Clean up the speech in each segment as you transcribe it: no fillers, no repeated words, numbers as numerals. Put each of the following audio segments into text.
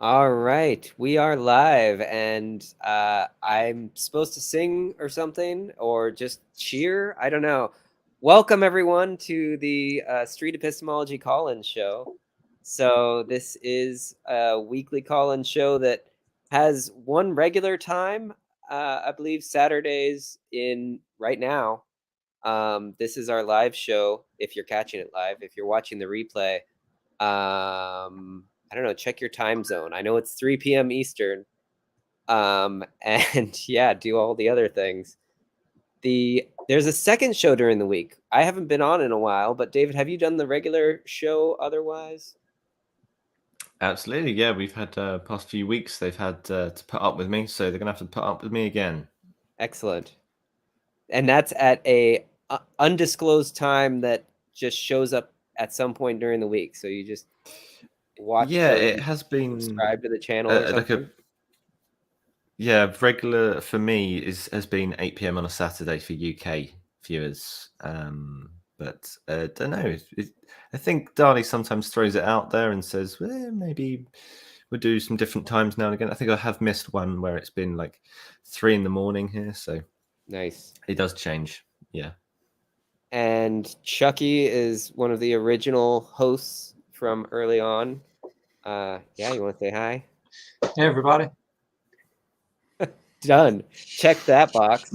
All right, we are live, and I'm supposed to sing or something, or just cheer. I don't know. Welcome everyone to the Street Epistemology call-in show. So this is a weekly call-in show that has one regular time. I believe Saturdays in right now. This is our live show. If you're catching it live, if you're watching the replay. I don't know, check your time zone. I know it's 3 p.m. Eastern. And yeah, do all the other things. There's a second show during the week. I haven't been on in a while, but David, have you done the regular show otherwise? Absolutely, yeah. We've had past few weeks. They've had to put up with me, so they're gonna have to put up with me again. Excellent. And that's at a undisclosed time that just shows up at some point during the week. So you just watch. Yeah, it has been subscribe to the channel or something. Regular for me has been 8 p.m. on a Saturday for UK viewers. But I don't know. I think Darley sometimes throws it out there and says, well, maybe we'll do some different times now and again. I think I have missed one where it's been like 3 a.m. here, so nice. It does change, yeah. And Chucky is one of the original hosts from early on. Yeah, you want to say hi? Hey, everybody. Done. Check that box.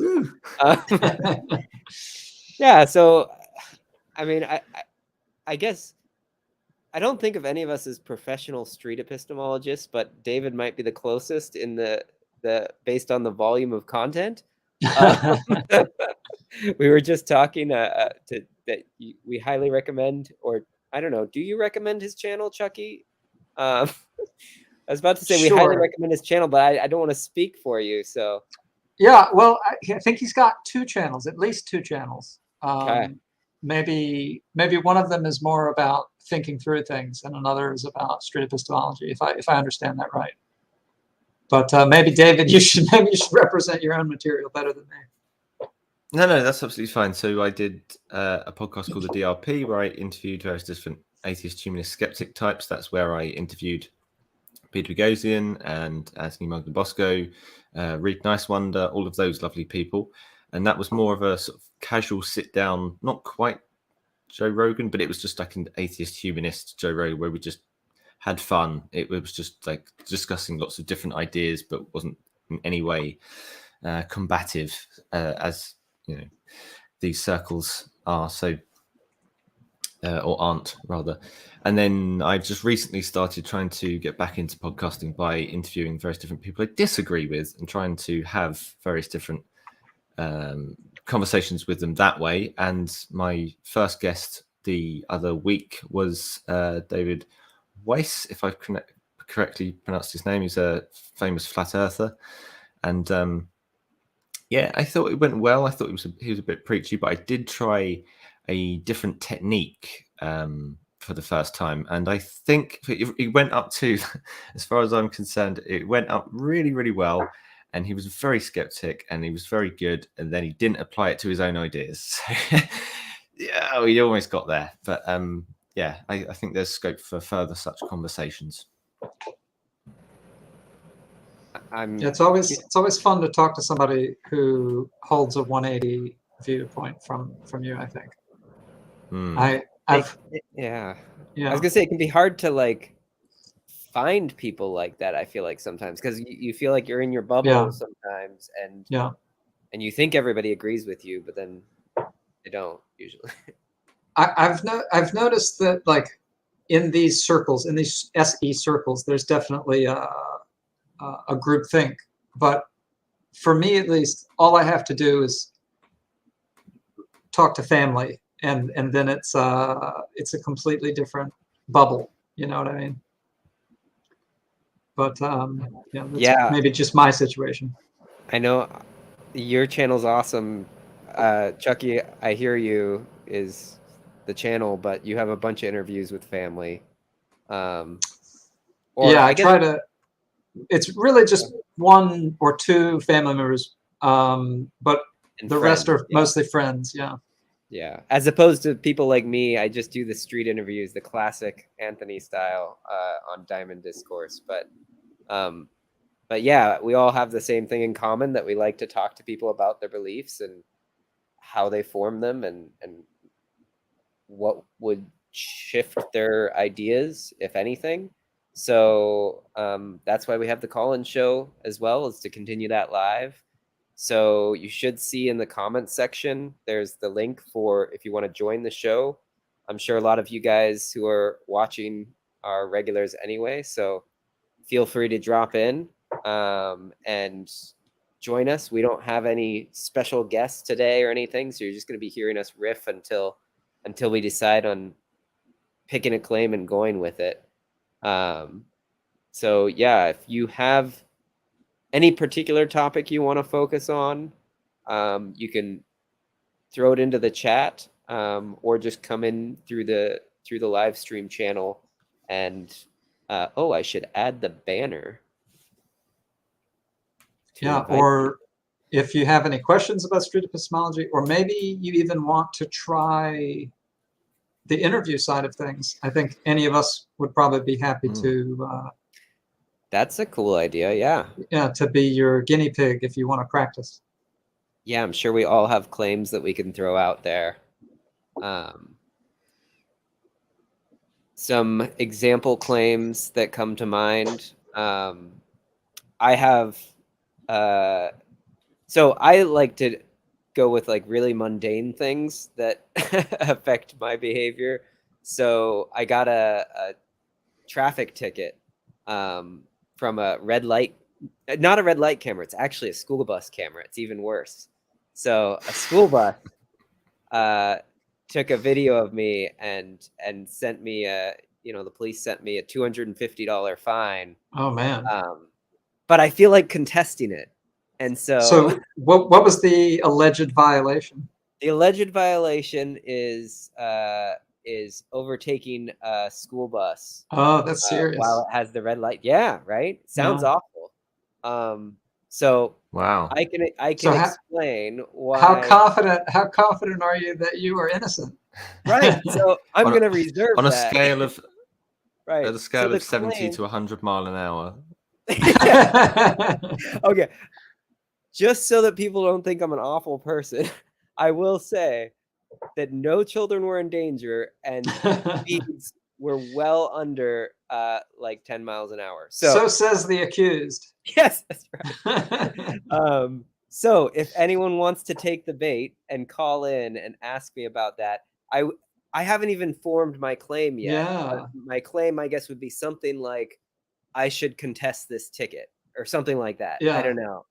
Yeah, so, I mean, I guess I don't think of any of us as professional street epistemologists, but David might be the closest in the based on the volume of content. We were just talking that we highly recommend, or I don't know, do you recommend his channel, Chucky? I was about to say we highly recommend his channel, but I don't want to speak for you. So yeah, well, I think he's got 2 channels, at least 2 channels. okay. Maybe one of them is more about thinking through things, and another is about street epistemology, if I understand that right. But maybe David, you should represent your own material better than me. No, that's absolutely fine. So I did a podcast called the DRP where I interviewed various different atheist, humanist, skeptic types. That's where I interviewed Peter Boghossian and Anthony Magnabosco, Reed Nicewonder, all of those lovely people. And that was more of a sort of casual sit down, not quite Joe Rogan, but it was just like an atheist, humanist Joe Rogan where we just had fun. It was just like discussing lots of different ideas, but wasn't in any way combative as you know these circles are, so or aren't rather. And then I've just recently started trying to get back into podcasting by interviewing various different people I disagree with and trying to have various different conversations with them that way. And my first guest the other week was David Weiss, if I've correctly pronounced his name. He's a famous flat earther, and yeah, I thought it went well. I thought he was a bit preachy, but I did try a different technique for the first time, and I think it went up to, as far as I'm concerned, it went up really, really well. And he was very skeptic, and he was very good, and then he didn't apply it to his own ideas. So, yeah, we almost got there, but yeah, I think there's scope for further such conversations. It's always fun to talk to somebody who holds a 180 viewpoint from you, I think. Yeah. I was gonna say it can be hard to like find people like that. I feel like sometimes because you feel like you're in your bubble sometimes, and you think everybody agrees with you, but then they don't usually. I've noticed that like in these circles, in these SE circles, there's definitely a group think, but for me at least, all I have to do is talk to family, and then it's a completely different bubble. You know what I mean? But that's maybe just my situation. I know your channel's awesome, Chucky. I hear you is the channel, but you have a bunch of interviews with family. I try to. It's really just 1 or 2 family members, but the rest are mostly friends. Yeah, as opposed to people like me, I just do the street interviews, the classic Anthony style on Diamond Discourse. But But yeah, we all have the same thing in common, that we like to talk to people about their beliefs and how they form them, and what would shift their ideas, if anything. So that's why we have the call-in show as well, is to continue that live. So you should see in the comments section, there's the link for if you want to join the show. I'm sure a lot of you guys who are watching are regulars anyway, so feel free to drop in and join us. We don't have any special guests today or anything, so you're just going to be hearing us riff until we decide on picking a claim and going with it. So yeah, if you have any particular topic you want to focus on, you can throw it into the chat, or just come in through the live stream channel. And I should add the banner. Yeah, or if you have any questions about street epistemology, or maybe you even want to try the interview side of things, I think any of us would probably be happy to. That's a cool idea, yeah. Yeah, to be your guinea pig if you want to practice. Yeah, I'm sure we all have claims that we can throw out there. Some example claims that come to mind. I have, so I like to go with like really mundane things that affect my behavior. So I got a traffic ticket from a red light, not a red light camera. It's actually a school bus camera. It's even worse. So a school bus took a video of me and sent me the police sent me a $250 fine. Oh man. But I feel like contesting it. And so what was the alleged violation? The alleged violation is overtaking a school bus. Oh, that's serious. While it has the red light. Yeah, right? Sounds awful. So wow. I can explain why. How confident are you that you are innocent? Right. So I'm going to reserve on a that. scale of right. At a scale of 70 to 100 mile an hour. Okay. Just so that people don't think I'm an awful person, I will say that no children were in danger and speeds were well under like 10 miles an hour. So says the accused. Yes, that's right. So if anyone wants to take the bait and call in and ask me about that, I haven't even formed my claim yet. Yeah. My claim, I guess, would be something like, I should contest this ticket or something like that. Yeah. I don't know.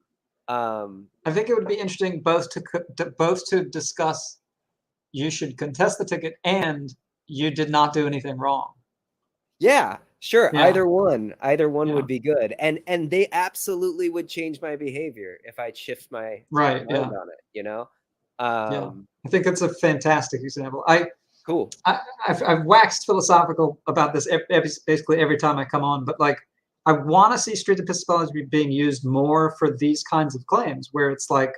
I think it would be interesting both to discuss you should contest the ticket and you did not do anything wrong. Yeah, sure. Yeah. Either one would be good. And they absolutely would change my behavior if I shift my mind on it, you know? I think it's a fantastic example. Cool. I've waxed philosophical about this basically every time I come on, but like, I want to see street epistemology being used more for these kinds of claims, where it's like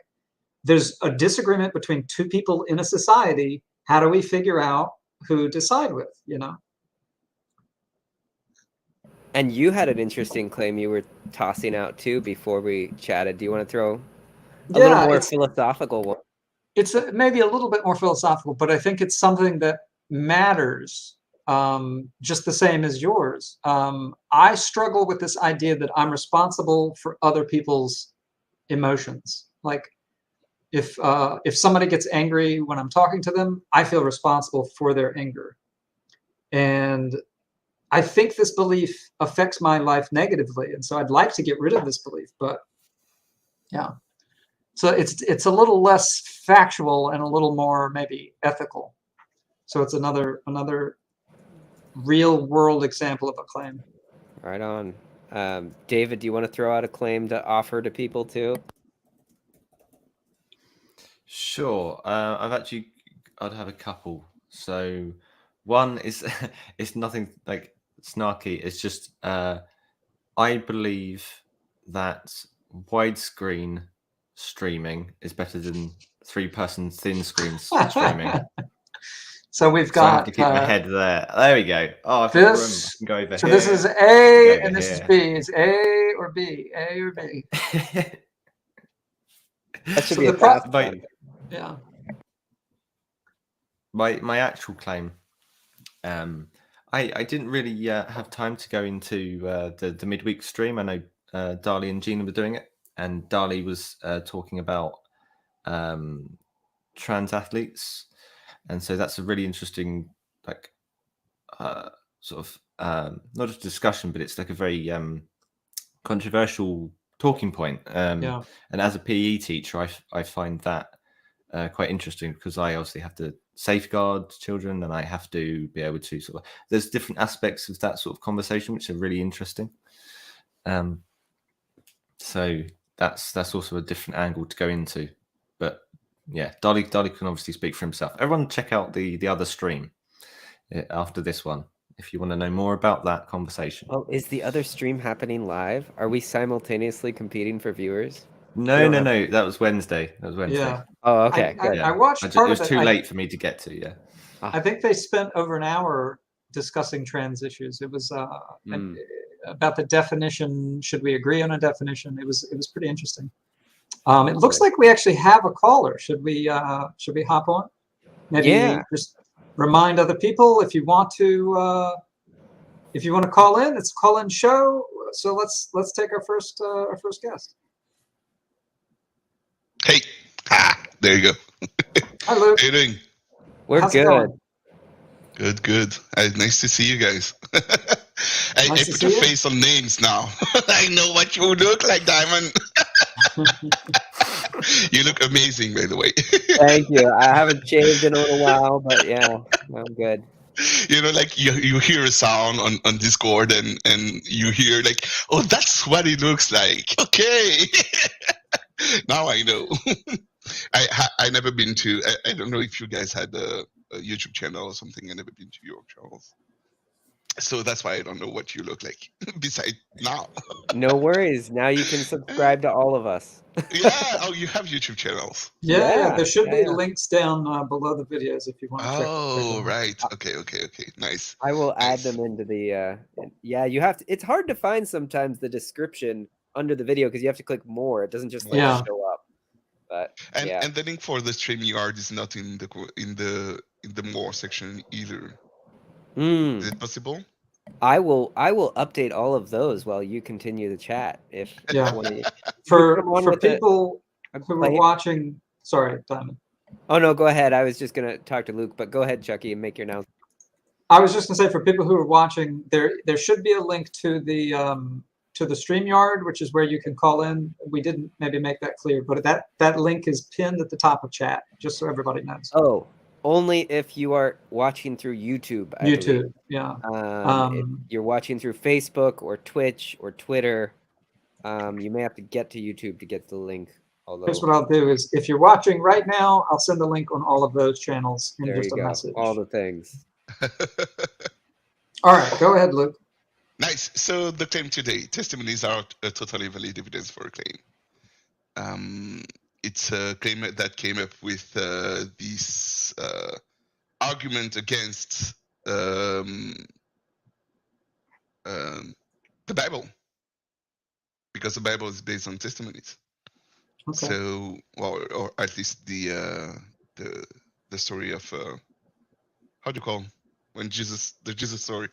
there's a disagreement between two people in a society. How do we figure out who to side with, you know? And you had an interesting claim you were tossing out too before we chatted. Do you want to throw a little more philosophical one? It's maybe a little bit more philosophical, but I think it's something that matters just the same as yours. I struggle with this idea that I'm responsible for other people's emotions. Like if somebody gets angry when I'm talking to them, I feel responsible for their anger. And I think this belief affects my life negatively. And so I'd like to get rid of this belief, but yeah. So it's a little less factual and a little more maybe ethical. So it's another real world example of a claim. Right on. David, do you want to throw out a claim to offer to people too? Sure. I'd have a couple. So one is it's nothing like snarky. It's just I believe that widescreen streaming is better than 3-person thin screen streaming. So we've So I have got to keep my head there. There we go. Oh, I've got room. I this. can go over So here. this is Go A over and this is here. B. It's A or B. A or B. That should So be a the pro- fast Wait. one. Yeah. My actual claim, I didn't really have time to go into the midweek stream. I know Dali and Gina were doing it, and Dali was talking about trans athletes, and so that's a really interesting sort of not just discussion, but it's like a very controversial talking point. Yeah. And as a PE teacher, I find that quite interesting because I obviously have to safeguard children, and I have to be able to sort of. There's different aspects of that sort of conversation which are really interesting. So that's also a different angle to go into. But yeah, Dali can obviously speak for himself. Everyone, check out the other stream after this one if you want to know more about that conversation. Oh, is the other stream happening live? Are we simultaneously competing for viewers? No. That was Wednesday. Yeah. Oh, okay. I, Good. I watched It part was of it. too late for me to get to. Yeah. I think they spent over an hour discussing trans issues. It was about the definition. Should we agree on a definition? It was pretty interesting. It looks like we actually have a caller. Should we hop on? Maybe just remind other people if you want to call in. It's a call-in show. So let's take our first guest. Hey, there you go. Hi, Luke. How you doing? We're How's it good. Good, good. Nice to see you guys. I Nice to put see a you. face on names now. I know what you look like, Diamond. You look amazing, by the way. Thank you. I haven't shaved in a little while, but yeah, I'm good. You know, like you hear a sound on Discord and you hear like, oh, that's what it looks like. Okay. Now I know. I never been to, I don't know if you guys had a YouTube channel or something. I never been to your channels. So that's why I don't know what you look like besides now. No worries. Now you can subscribe to all of us. Yeah. Oh, you have YouTube channels. Yeah, there should be yeah. links down below the videos if you want to check. Oh, right. Okay. Nice. I will add Nice. them into the yeah, you have to, it's hard to find sometimes the description under the video because you have to click more. It doesn't just like show up. But and the link for the StreamYard is not in the more section either. Is it possible? I will update all of those while you continue the chat. If for people who are watching, sorry, Diamond. Oh no, go ahead. I was just gonna talk to Luke, but go ahead, Chucky, and make your announcement. I was just gonna say for people who are watching, there should be a link to the StreamYard, which is where you can call in. We didn't maybe make that clear, but that link is pinned at the top of chat, just so everybody knows. Oh, only if you are watching through YouTube. I YouTube, believe. yeah. If you're watching through Facebook or Twitch or Twitter, you may have to get to YouTube to get the link. Although, here's what I'll do is, if you're watching right now, I'll send a link on all of those channels in just a message. All the things. All right, go ahead, Luke. Nice. So the claim today, testimonies are a totally valid evidence for a claim. It's a claim that came up with this argument against the Bible, because the Bible is based on testimonies. Okay. So, well, or at least the story of how do you call when the Jesus story.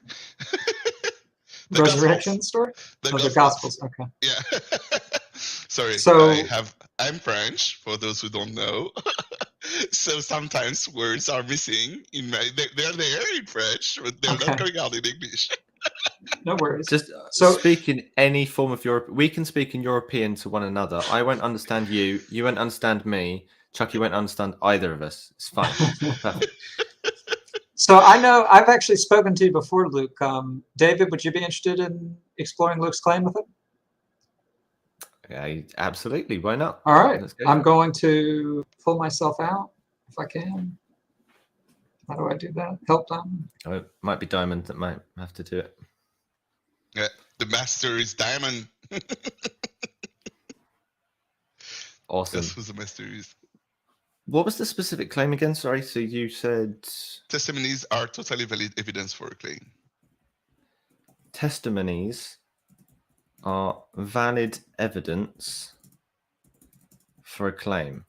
The resurrection story? The Gospels. Okay. Yeah. Sorry. So I'm French, for those who don't know. So sometimes words are missing they're there in French, but they're not going out in English. No worries. Just speak in any form of Europe. We can speak in European to one another. I won't understand you. You won't understand me. Chucky won't understand either of us. It's fine. Perfect. So I know I've actually spoken to you before, Luke. David, would you be interested in exploring Luke's claim with it? Yeah, absolutely. Why not? All right. I'm going to pull myself out if I can. How do I do that? Help Diamond? Oh, it might be Diamond that might have to do it. Yeah, the master is Diamond. Awesome. That's who the master is. what was the specific claim again? Sorry, so you said Testimonies are totally valid evidence for a claim. testimonies are valid evidence for a claim.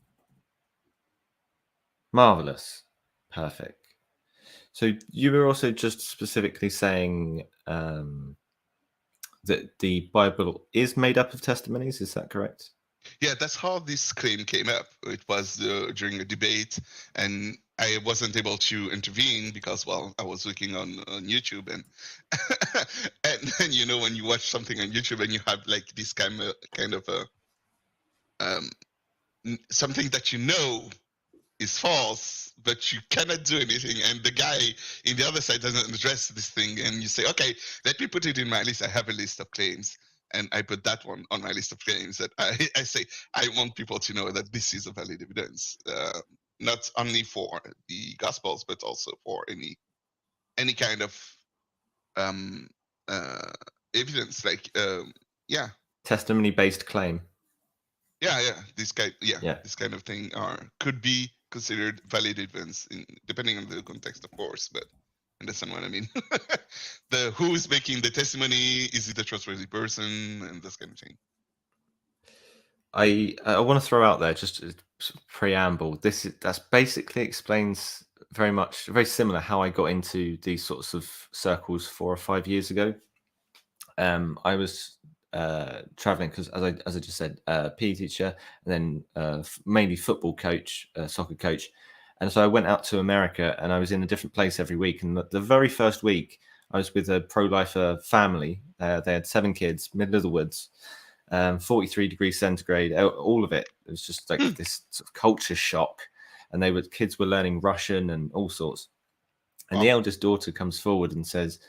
Marvelous. Perfect. So you were also just specifically saying that the Bible is made up of testimonies. Is that correct? Yeah, that's how this claim came up. It was during a debate, and I wasn't able to intervene because, well, I was looking on YouTube, and and you know, when you watch something on YouTube and you have like this kind of something that you know is false, but you cannot do anything, and the guy in the other side doesn't address this thing, and you say, okay, let me put it in my list. I have a list of claims, and I put that one on my list of claims that I say I want people to know that this is a valid evidence, not only for the Gospels, but also for any kind of evidence, like testimony-based claim. This kind of thing could be considered valid evidence, depending on the context, of course, but understand what I mean. Who is making the testimony, is it a trustworthy person, and this kind of thing. I want to throw out there just a preamble. That's basically explains very similar how I got into these sorts of circles 4 or 5 years ago. I was traveling because, as I just said, PE teacher, and then mainly football coach, soccer coach. And so I went out to America, and I was in a different place every week. And the very first week, I was with a pro-lifer family. They had 7 kids, middle of the woods, 43 degrees centigrade, all of it. It was just like this sort of culture shock. And kids were learning Russian and all sorts. And the eldest daughter comes forward and says,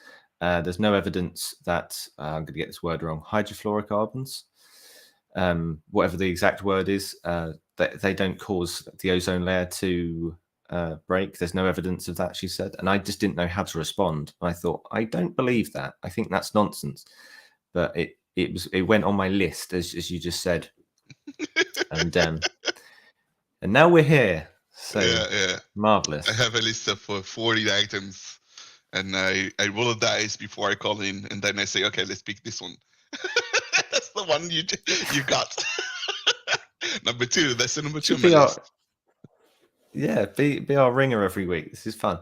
there's no evidence that, I'm going to get this word wrong, hydrofluorocarbons, whatever the exact word is, they don't cause the ozone layer to break. There's no evidence of that, she said. And I just didn't know how to respond. I thought, I don't believe that. I think that's nonsense. But it went on my list, as you just said. And now we're here. So marvelous. I have a list of 40 items. And I roll a dice before I call in, and then I say, okay, let's pick this one. That's the one you got. Number 2. That's the number 2 on my list. Be our ringer every week. This is fun.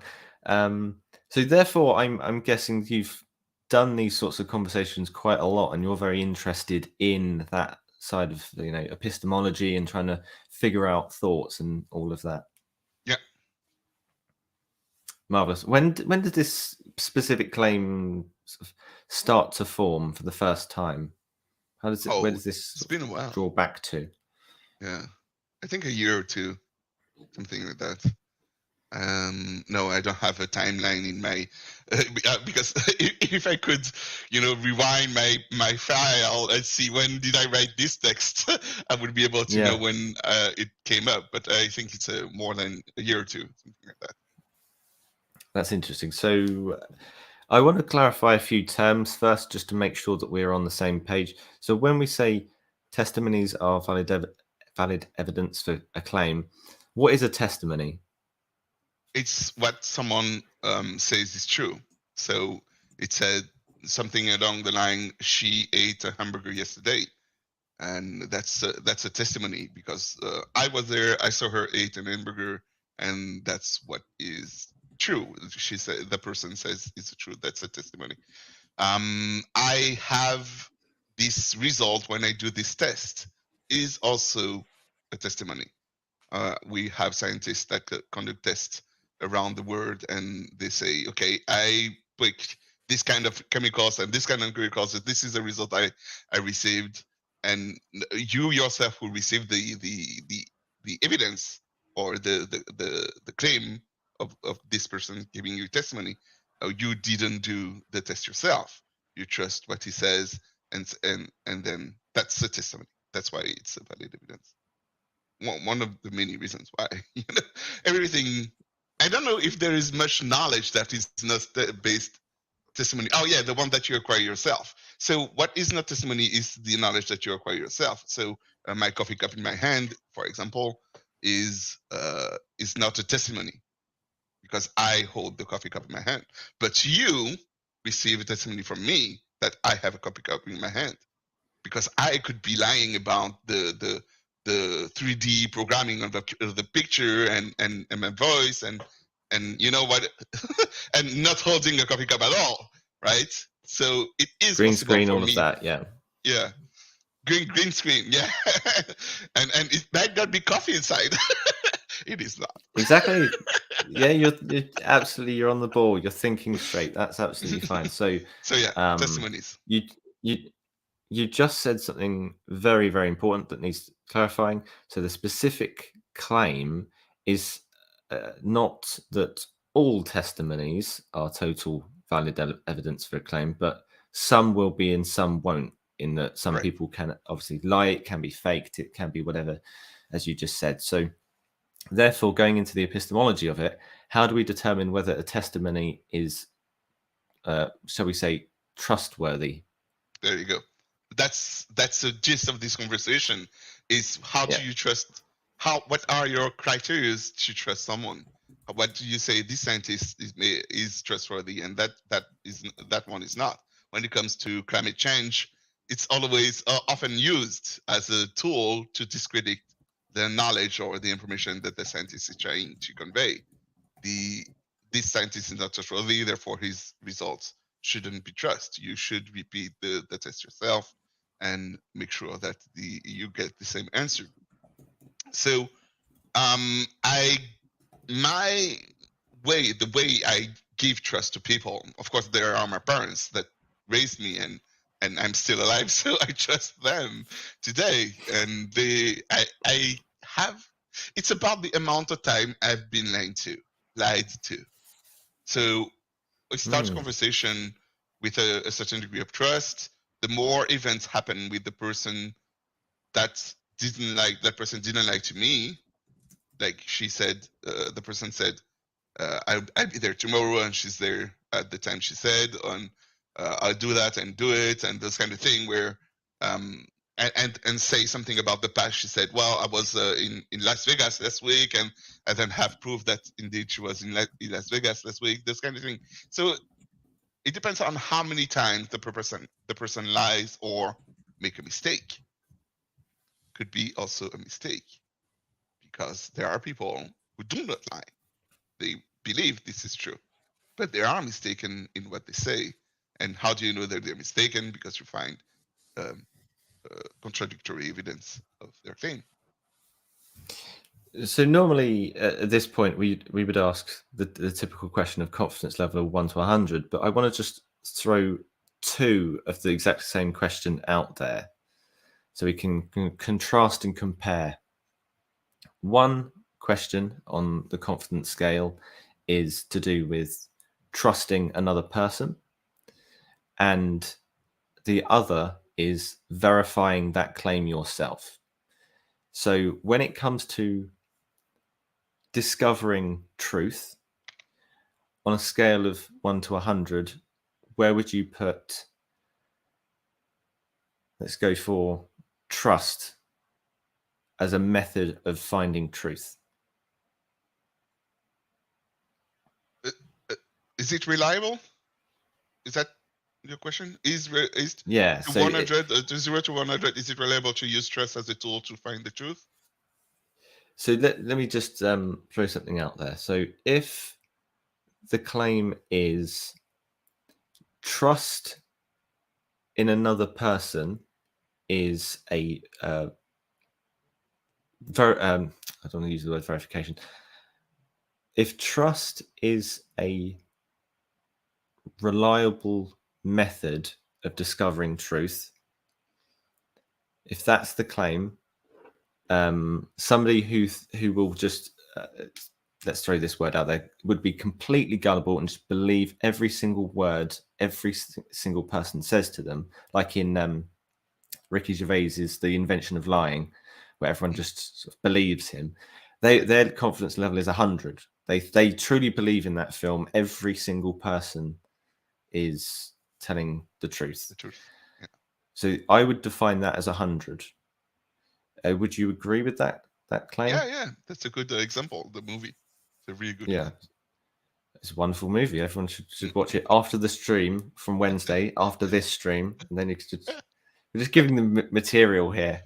So therefore, I'm guessing you've done these sorts of conversations quite a lot, and you're very interested in that side of epistemology and trying to figure out thoughts and all of that. Yeah. Marvelous. When did this specific claim sort of start to form for the first time? Where does this it's been a while. Draw back to? Yeah, I think a year or 2, something like that. No, I don't have a timeline in my because if I could, rewind my file and see when did I write this text, I would be able to know when it came up. But I think it's more than a year or 2, something like that. That's interesting. So I want to clarify a few terms first, just to make sure that we're on the same page. So when we say testimonies are valid evidence for a claim, what is a testimony? It's what someone says is true. So it said something along the line, she ate a hamburger yesterday. And that's a testimony because I was there, I saw her eat an hamburger, and that's what is true. She said, the person says it's true. That's a testimony. I have this result when I do this test is also a testimony. We have scientists that conduct tests around the world, and they say, okay, I picked this kind of chemicals and this kind of chemicals. This is the result I received, and you yourself will receive the evidence or the claim of this person giving you testimony. You didn't do the test yourself. You trust what he says, and then that's a testimony. That's why it's a valid evidence. One of the many reasons why. Everything. I don't know if there is much knowledge that is not based testimony. Oh yeah, the one that you acquire yourself. So what is not testimony is the knowledge that you acquire yourself. So my coffee cup in my hand, for example, is not a testimony because I hold the coffee cup in my hand. But you receive a testimony from me that I have a coffee cup in my hand, because I could be lying about the 3D programming of the picture and my voice and you know what, and not holding a coffee cup at all, right? So it is Green possible screen, for all me. of that, yeah. Yeah. Green screen, yeah. and it might not be coffee inside. It is not. Exactly. Yeah, you're absolutely, you're on the ball. You're thinking straight. That's absolutely fine. So yeah, testimonies. You just said something very, very important that needs clarifying. So the specific claim is not that all testimonies are total valid evidence for a claim, but some will be and some won't, in that some Right. people can obviously lie, it can be faked, it can be whatever, as you just said. So therefore, going into the epistemology of it, how do we determine whether a testimony is, shall we say, trustworthy? There you go. That's the gist of this conversation, is how do you trust, what are your criteria to trust someone? What do you say this scientist is trustworthy and that one is not? When it comes to climate change, it's always often used as a tool to discredit the knowledge or the information that the scientist is trying to convey. This scientist is not trustworthy, therefore his results shouldn't be trusted. You should repeat the test yourself and make sure that you get the same answer. So the way I give trust to people, of course, there are my parents that raised me and I'm still alive, so I trust them today. And it's about the amount of time I've been lied to. So we start a conversation with a certain degree of trust. The more events happen with the person that didn't like to me, like she said, the person said, I'll be there tomorrow, and she's there at the time she said, I'll do that and do it, and this kind of thing, where and say something about the past. She said, well, I was in Las Vegas last week, and I then have proof that indeed she was in Las Vegas last week, this kind of thing. So it depends on how many times the person lies or make a mistake. Could be also a mistake, because there are people who do not lie. They believe this is true, but they are mistaken in what they say. And how do you know that they're mistaken? Because you find contradictory evidence of their claim. So normally at this point, we would ask the typical question of confidence level 1 to 100, but I want to just throw two of the exact same question out there so we can contrast and compare. One question on the confidence scale is to do with trusting another person, and the other is verifying that claim yourself. So when it comes to discovering truth on a scale of 1 to 100, where would you put, let's go for trust as a method of finding truth? Is it reliable? Is that your question? Yeah, to so 100 to 0 to 100, is it reliable to use trust as a tool to find the truth? So let me just throw something out there. So if the claim is trust in another person is a I don't want to use the word verification. If trust is a reliable method of discovering truth, if that's the claim, somebody who will just let's throw this word out there, would be completely gullible and just believe every single word every single person says to them, like in Ricky Gervais's The Invention of Lying, where everyone just sort of believes him. Their confidence level is 100. They truly believe in that film. Every single person is telling the truth. The truth. Yeah. So I would define that as 100. Would you agree with that that claim? Yeah. That's a good example. The movie. It's a really good Yeah. movie. It's a wonderful movie. Everyone should watch it after the stream from Wednesday, after this stream, and then you could we're just giving them material here.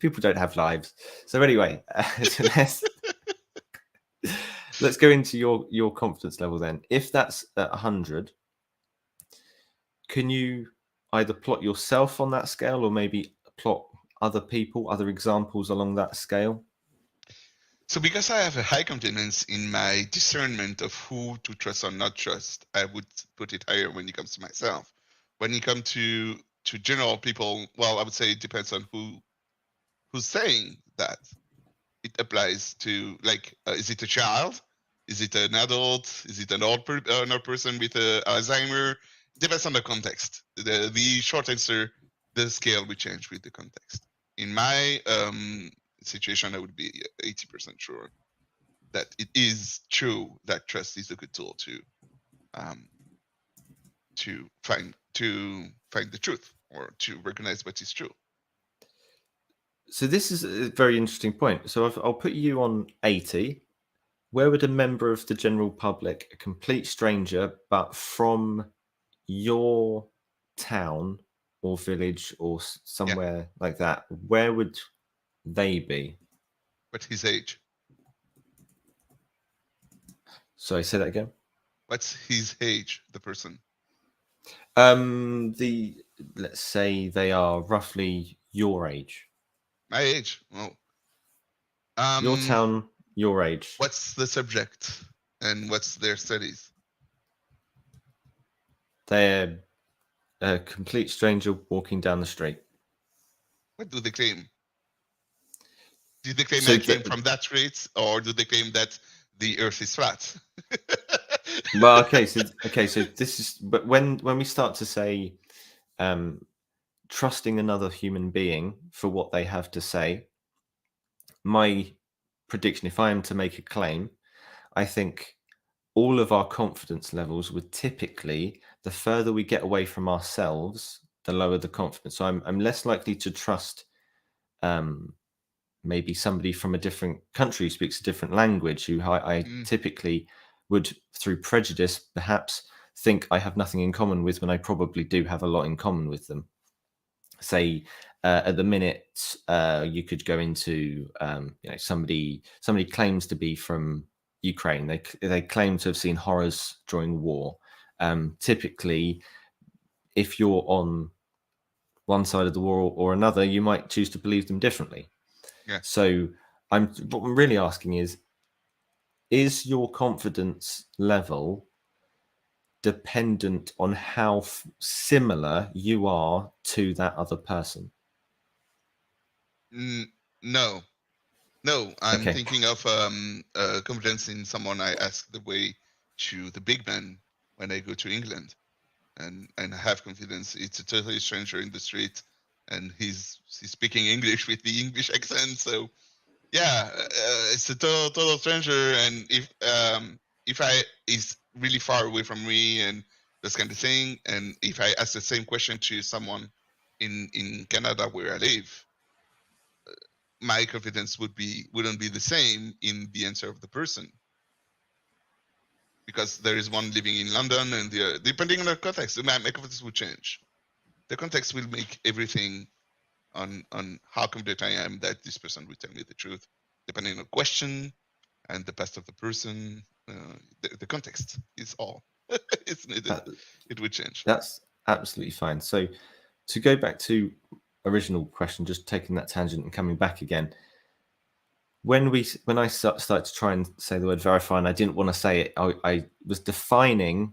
People don't have lives. So anyway, so let's go into your confidence level then. If that's at 100, can you either plot yourself on that scale or maybe plot other people, other examples along that scale? So because I have a high confidence in my discernment of who to trust or not trust, I would put it higher when it comes to myself. When it comes to general people, well, I would say it depends on who's saying that. It applies to, like, is it a child? Is it an adult? Is it an old person with Alzheimer? It depends on the context. The short answer, the scale will change with the context. In my situation, I would be 80% sure that it is true that trust is a good tool to find the truth or to recognize what is true. So this is a very interesting point. So I'll put you on 80. Where would a member of the general public, a complete stranger, but from your town or village or somewhere like that, where would they be? What's his age? Sorry, say that again. What's his age, the person? Let's say they are roughly your age. My age. Oh. Your town, your age. What's the subject and what's their studies? They're a complete stranger walking down the street. What do they claim? Do they claim So they came from that street, or do they claim that the Earth is flat? Well, okay, so this is, but when we start to say trusting another human being for what they have to say, my prediction, if I am to make a claim, I think all of our confidence levels would typically, the further we get away from ourselves, the lower the confidence. So I'm less likely to trust maybe somebody from a different country who speaks a different language, who I typically would, through prejudice, perhaps think I have nothing in common with, when I probably do have a lot in common with them. Say at the minute, you could go into somebody claims to be from Ukraine. They claim to have seen horrors during war. Typically, if you're on one side of the war or another, you might choose to believe them differently. Yeah. So what I'm really asking is your confidence level dependent on how similar you are to that other person? No. I'm thinking of confidence in someone I ask the way to the big man when I go to England, and I have confidence. It's a totally stranger in the street, and he's speaking English with the English accent. So yeah, it's a total stranger, and if I is really far away from me and this kind of thing, and if I ask the same question to someone in Canada where I live, my confidence wouldn't be the same in the answer of the person, because there is one living in London, and depending on the context, my confidence will change. The context will make everything on how confident I am that this person will tell me the truth, depending on the question and the past of the person. The context is all. It's needed. It would change. That's absolutely fine. So to go back to original question, just taking that tangent and coming back again, when I started to try and say the word verify, and I didn't want to say it, I was defining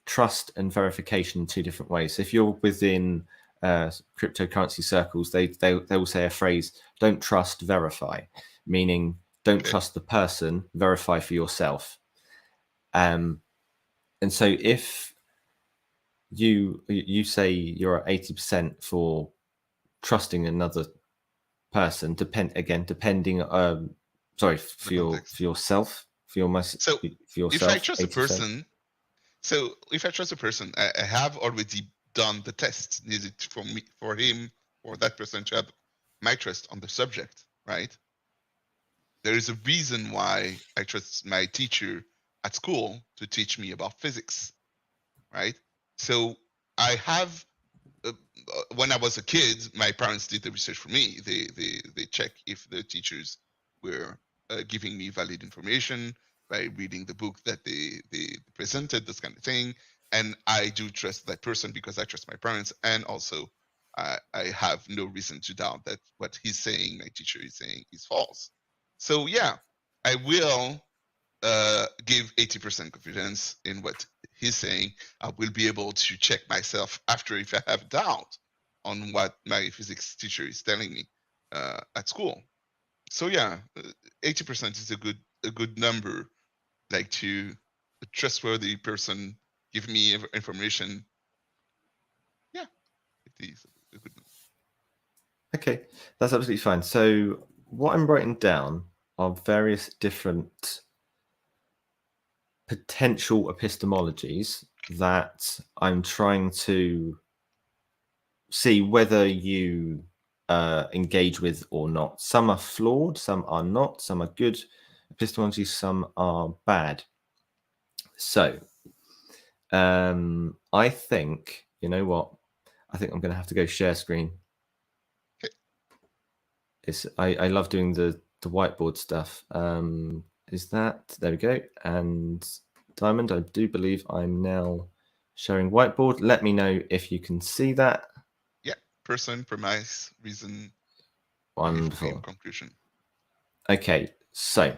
trust and verification in two different ways. So if you're within cryptocurrency circles, they will say a phrase, don't trust, verify, meaning don't trust the person, verify for yourself. And so if you say you're at 80% for trusting another person, depending for yourself, for yourself. If I trust 80%. A person, so if I trust a person, I have already done the test needed for him, or that person to have my trust on the subject, right? there is a reason why I trust my teacher at school to teach me about physics, right? So I have, when I was a kid, my parents did the research for me. They check if the teachers were giving me valid information by reading the book that they presented, this kind of thing. And I do trust that person because I trust my parents, and also I have no reason to doubt that what he's saying, my teacher is saying, is false. So yeah, I will give 80% confidence in what he's saying. I will be able to check myself after if I have doubt on what my physics teacher is telling me at school. So yeah, 80% is a good number, like to a trustworthy person give me information. Yeah, it is a good number. Okay, that's absolutely fine. So what I'm writing down are various different potential epistemologies that I'm trying to see whether you engage with or not. Some are flawed, some are not, some are good epistemologies, some are bad. So I think, you know what? I think I'm going to have to go share screen. I love doing the whiteboard stuff. Is that, there we go. And Diamond, I do believe I'm now showing whiteboard. Let me know if you can see that. Yeah, person, premise, reason, Wonderful. claim, conclusion. Okay, so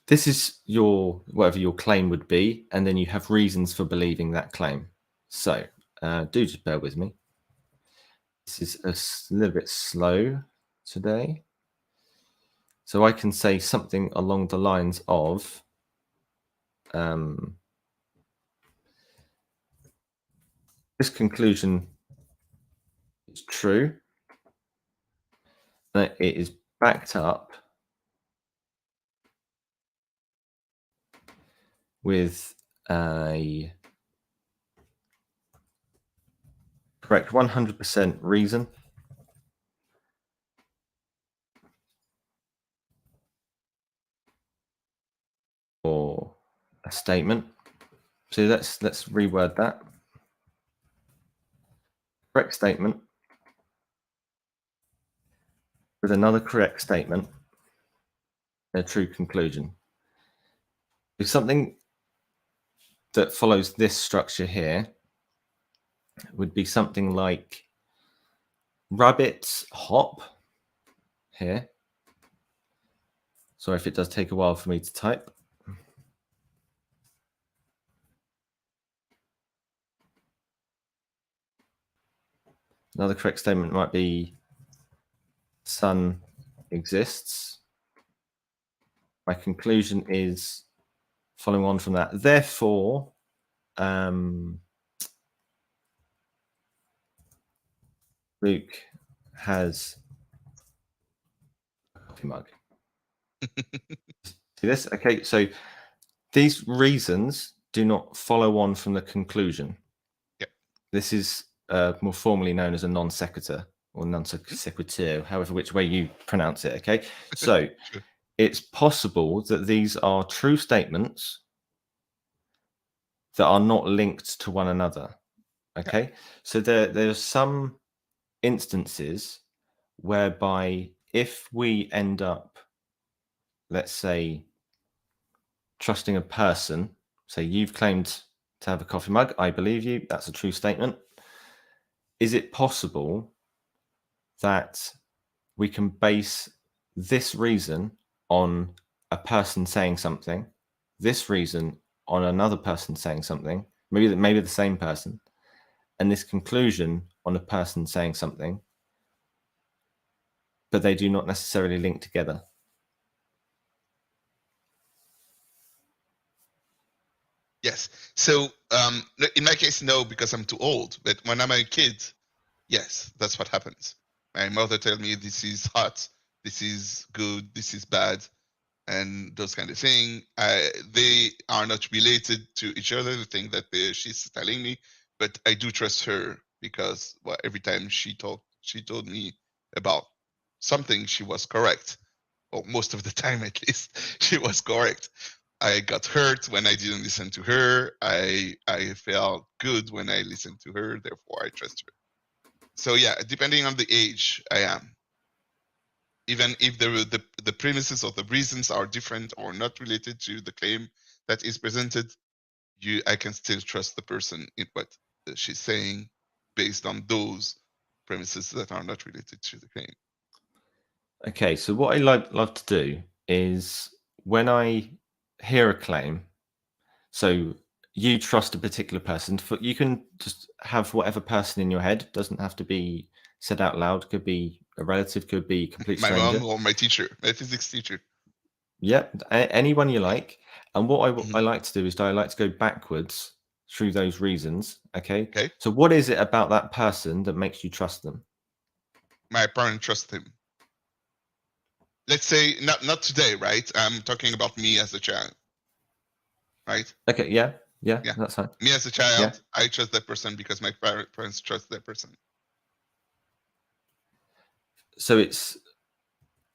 this is your, whatever your claim would be, and then you have reasons for believing that claim. So do just bear with me. This is a little bit slow today. So I can say something along the lines of, this conclusion is true. It is backed up with a correct 100% reason. Or a statement. So let's reword that. Correct statement with another correct statement, a true conclusion. If something that follows this structure here would be something like rabbits hop here. Sorry if it does take a while for me to type. Another correct statement might be sun exists. My conclusion is following on from that. Therefore, Luke has a coffee mug. See this? Okay, so these reasons do not follow on from the conclusion. Yep. This is more formally known as a non sequitur or non sequitur, however which way you pronounce it. Okay, so Sure. It's possible that these are true statements that are not linked to one another. Okay, so there's some instances whereby if we end up, let's say, trusting a person, say you've claimed to have a coffee mug, I believe you, that's a true statement. Is it possible that we can base this reason on a person saying something, this reason on another person saying something, maybe the same person, and this conclusion on a person saying something, but they do not necessarily link together? Yes. So in my case, no, because I'm too old. But when I'm a kid, yes, that's what happens. My mother tells me this is hot, this is good, this is bad, and those kind of thing. They are not related to each other, the thing that she's telling me, but I do trust her because every time she told me about something, she was correct. Or most of the time, at least, she was correct. I got hurt when I didn't listen to her. I felt good when I listened to her. Therefore, I trust her. So yeah, depending on the age I am, even if the premises or the reasons are different or not related to the claim that is presented, I can still trust the person in what she's saying based on those premises that are not related to the claim. Okay, so what I love to do is when I hear a claim, so you trust a particular person, you can just have whatever person in your head, doesn't have to be said out loud, could be a relative, could be a complete My stranger. mom or my teacher, my physics teacher. Yep, anyone you like. And what I like to do is I like to go backwards through those reasons. Okay. So what is it about that person that makes you trust them? My parents trust him. Let's say not today, right? I'm talking about me as a child, right? Okay. Yeah. That's fine. Me as a child, I trust that person because my parents trust that person. So it's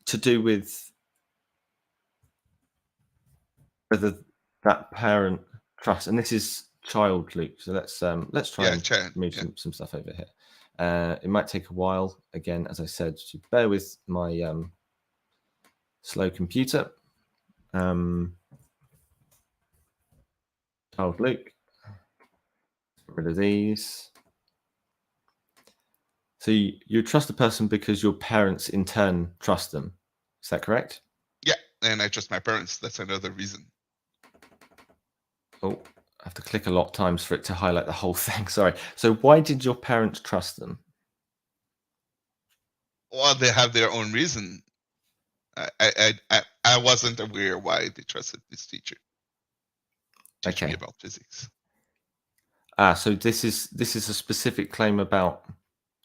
to do with whether that parent trusts, and this is child, Luke. So let's try and move some stuff over here. It might take a while. Again, as I said, to bear with my slow computer. Child Luke. Get rid of these. So you trust a person because your parents in turn trust them. Is that correct? Yeah, and I trust my parents. That's another reason. Oh, I have to click a lot of times for it to highlight the whole thing. Sorry. So why did your parents trust them? Well, they have their own reason. I wasn't aware why they trusted this teacher. Teach me about physics. So this is a specific claim about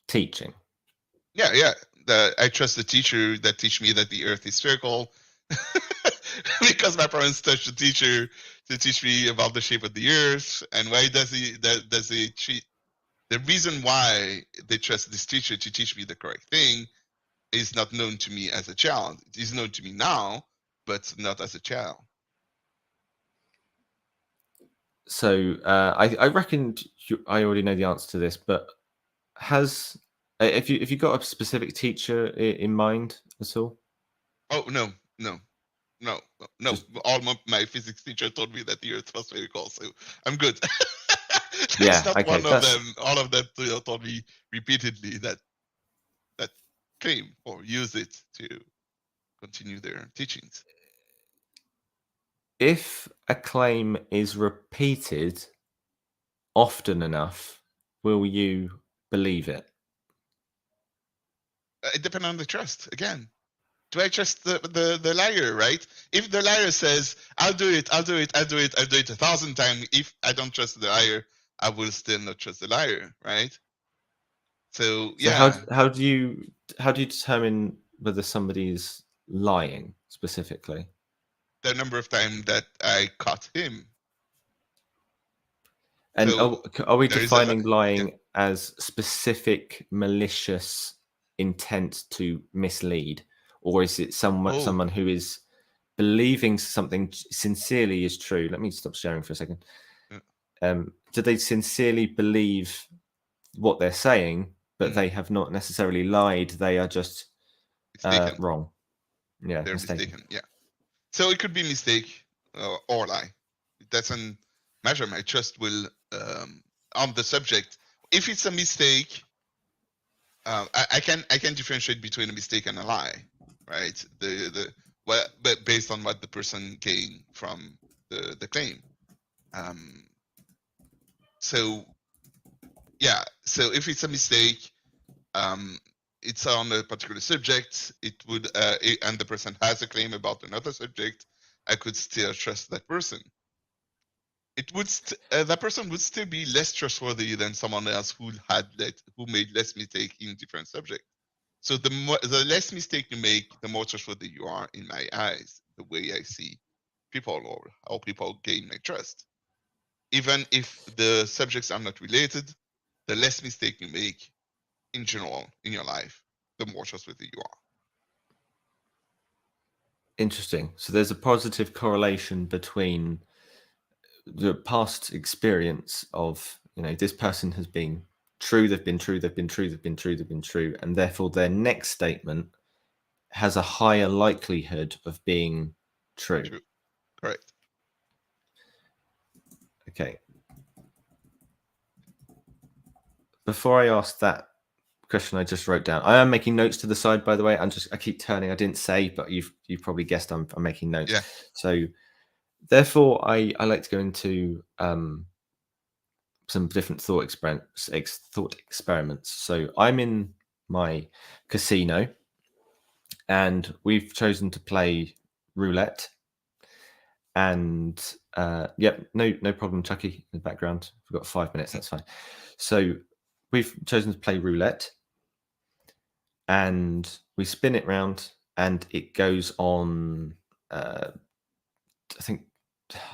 teaching. Yeah. I trust the teacher that teach me that the Earth is spherical, because my parents touched the teacher to teach me about the shape of the Earth. And why does he treat? The reason why they trust this teacher to teach me the correct thing is not known to me as a child. It is known to me now, but not as a child. So I reckon I already know the answer to this, but if you got a specific teacher in mind at all? Oh no. All my physics teacher told me that the Earth was spherical, so I'm good. There's not one of them. All of them told me repeatedly that claim or use it to continue their teachings. If a claim is repeated often enough, will you believe it? It depends on the trust. Again, do I trust the liar, right? If the liar says, I'll do it 1,000 times, if I don't trust the liar, I will still not trust the liar, right? So yeah. How do you determine whether somebody is lying specifically? The number of times that I caught him. And so are we defining lying as specific malicious intent to mislead, or is it someone who is believing something sincerely is true? Let me stop sharing for a second. Do they sincerely believe what they're saying, but they have not necessarily lied? They are just wrong. Yeah, they're mistaken. Yeah. So it could be mistake or lie. It doesn't matter. My trust will on the subject. If it's a mistake, I can differentiate between a mistake and a lie, right? But based on what the person gained from the claim. So yeah. So if it's a mistake, it's on a particular subject, it would, and the person has a claim about another subject, I could still trust that person. It would that person would still be less trustworthy than someone else who made less mistake in different subjects. So the less mistake you make, the more trustworthy you are in my eyes, the way I see people or how people gain my trust. Even if the subjects are not related, the less mistake you make in general in your life, the more trustworthy you are. Interesting. So there's a positive correlation between the past experience of, this person has been true, they've been true, they've been true, they've been true, they've been true, and therefore their next statement has a higher likelihood of being true. True. Correct. Okay. Before I ask that question, I just wrote down. I am making notes to the side, by the way. I keep turning. I didn't say, but you've probably guessed. I'm making notes. Yeah. So, therefore, I like to go into some different thought experiments. So, I'm in my casino, and we've chosen to play roulette. And yep, no problem, Chucky, in the background. We've got 5 minutes. That's fine. So we've chosen to play roulette, and we spin it round, and it goes on. I think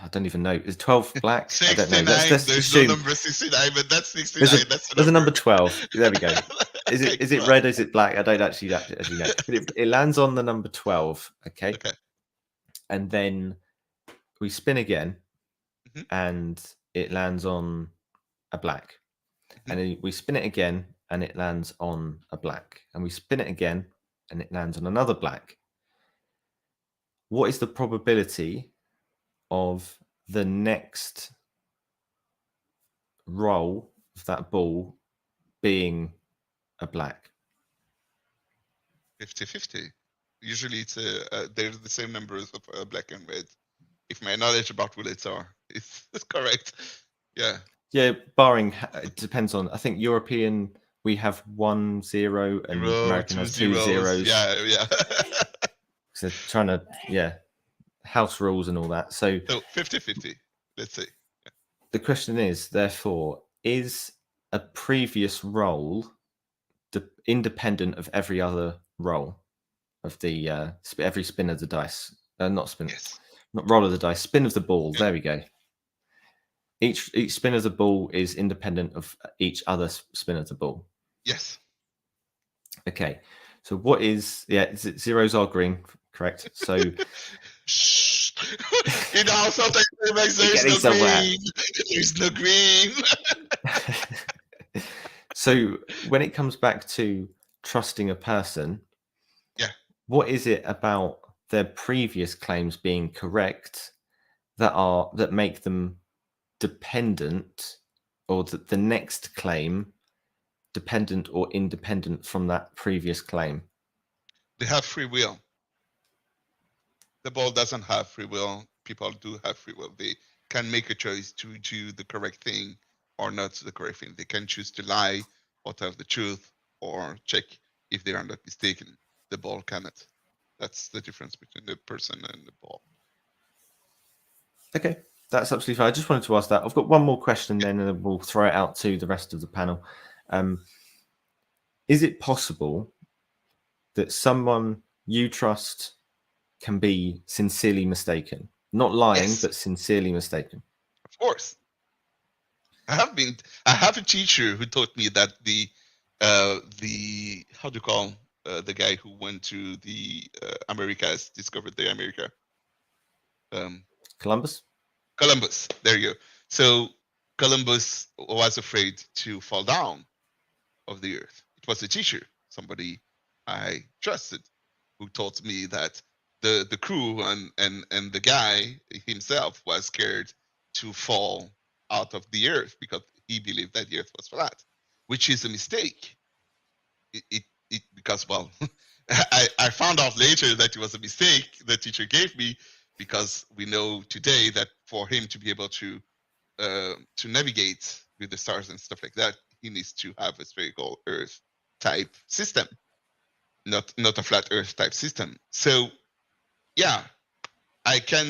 I don't even know. Is 12 black? 69. I don't know. Let's There's assume. no number 69, but that's 69. There's a number 12. There we go. Is Okay, it well, red? Is it black? I don't actually know. But it lands on the number 12. Okay. Okay. And then we spin again, Mhm. and it lands on a black. And then we spin it again, and it lands on a black. And we spin it again, and it lands on another black. What is the probability of the next roll of that ball being a black? 50-50. Usually they're the same numbers of black and red. If my knowledge about roulette is correct. Yeah. Yeah, barring, it depends on, I think European, we have 1 0 and Zero, American has 2 zeros. zeros. Yeah. So trying to, house rules and all that. So 50-50, let's say. the question is, therefore, is a previous roll independent of every other roll of the every spin of the dice? Not spin, Yes. not roll of the dice, spin of the ball. Yeah. There we go. Each spin of the ball is independent of each other spin of the ball. Yes. Okay. So what is zeros are green, correct? So Shh. Sometimes there's no green. There's no green. So when it comes back to trusting a person, what is it about their previous claims being correct that make them dependent, or the next claim dependent or independent from that previous claim? They have free will. The ball doesn't have free will. People do have free will. They can make a choice to do the correct thing or not the correct thing. They can choose to lie or tell the truth or check if they are not mistaken. The ball cannot. That's the difference between the person and the ball. Okay, that's absolutely fine. I just wanted to ask that. I've got one more question then, and then we'll throw it out to the rest of the panel. Is it possible that someone you trust can be sincerely mistaken? Not lying, Yes. but sincerely mistaken. Of course. I have a teacher who taught me that the how do you call the guy who went to the Americas, discovered the America? Columbus? Columbus. There you go. So Columbus was afraid to fall down of the earth. It was a teacher, somebody I trusted, who taught me that the crew and the guy himself was scared to fall out of the earth because he believed that the earth was flat, which is a mistake. Because I found out later that it was a mistake the teacher gave me, because we know today that for him to be able to navigate with the stars and stuff like that, he needs to have a spherical Earth type system, not a flat Earth type system. So, yeah, I can,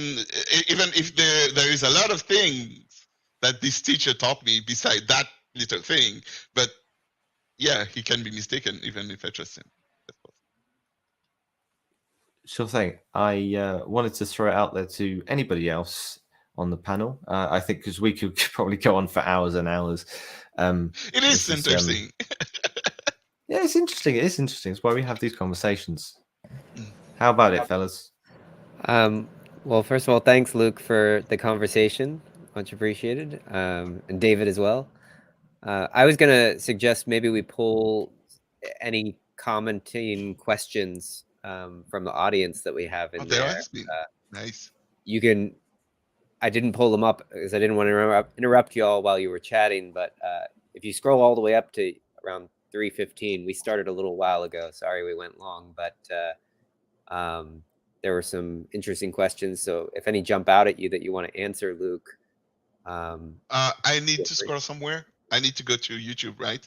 even if there is a lot of things that this teacher taught me beside that little thing, but yeah, he can be mistaken even if I trust him. Sure thing. I wanted to throw it out there to anybody else on the panel. I think because we could probably go on for hours and hours. It is interesting. Yeah, it's interesting. It is interesting. It's why we have these conversations. How about it, fellas? Well, first of all, thanks, Luke, for the conversation. Much appreciated. And David as well. I was going to suggest maybe we pull any commenting questions from the audience that we have in there there. has been. Nice. You can. I didn't pull them up because I didn't want to interrupt you all while you were chatting. But if you scroll all the way up to around 3:15, we started a little while ago. Sorry we went long, but there were some interesting questions. So if any jump out at you that you want to answer, Luke. I need to scroll somewhere. I need to go to YouTube, right?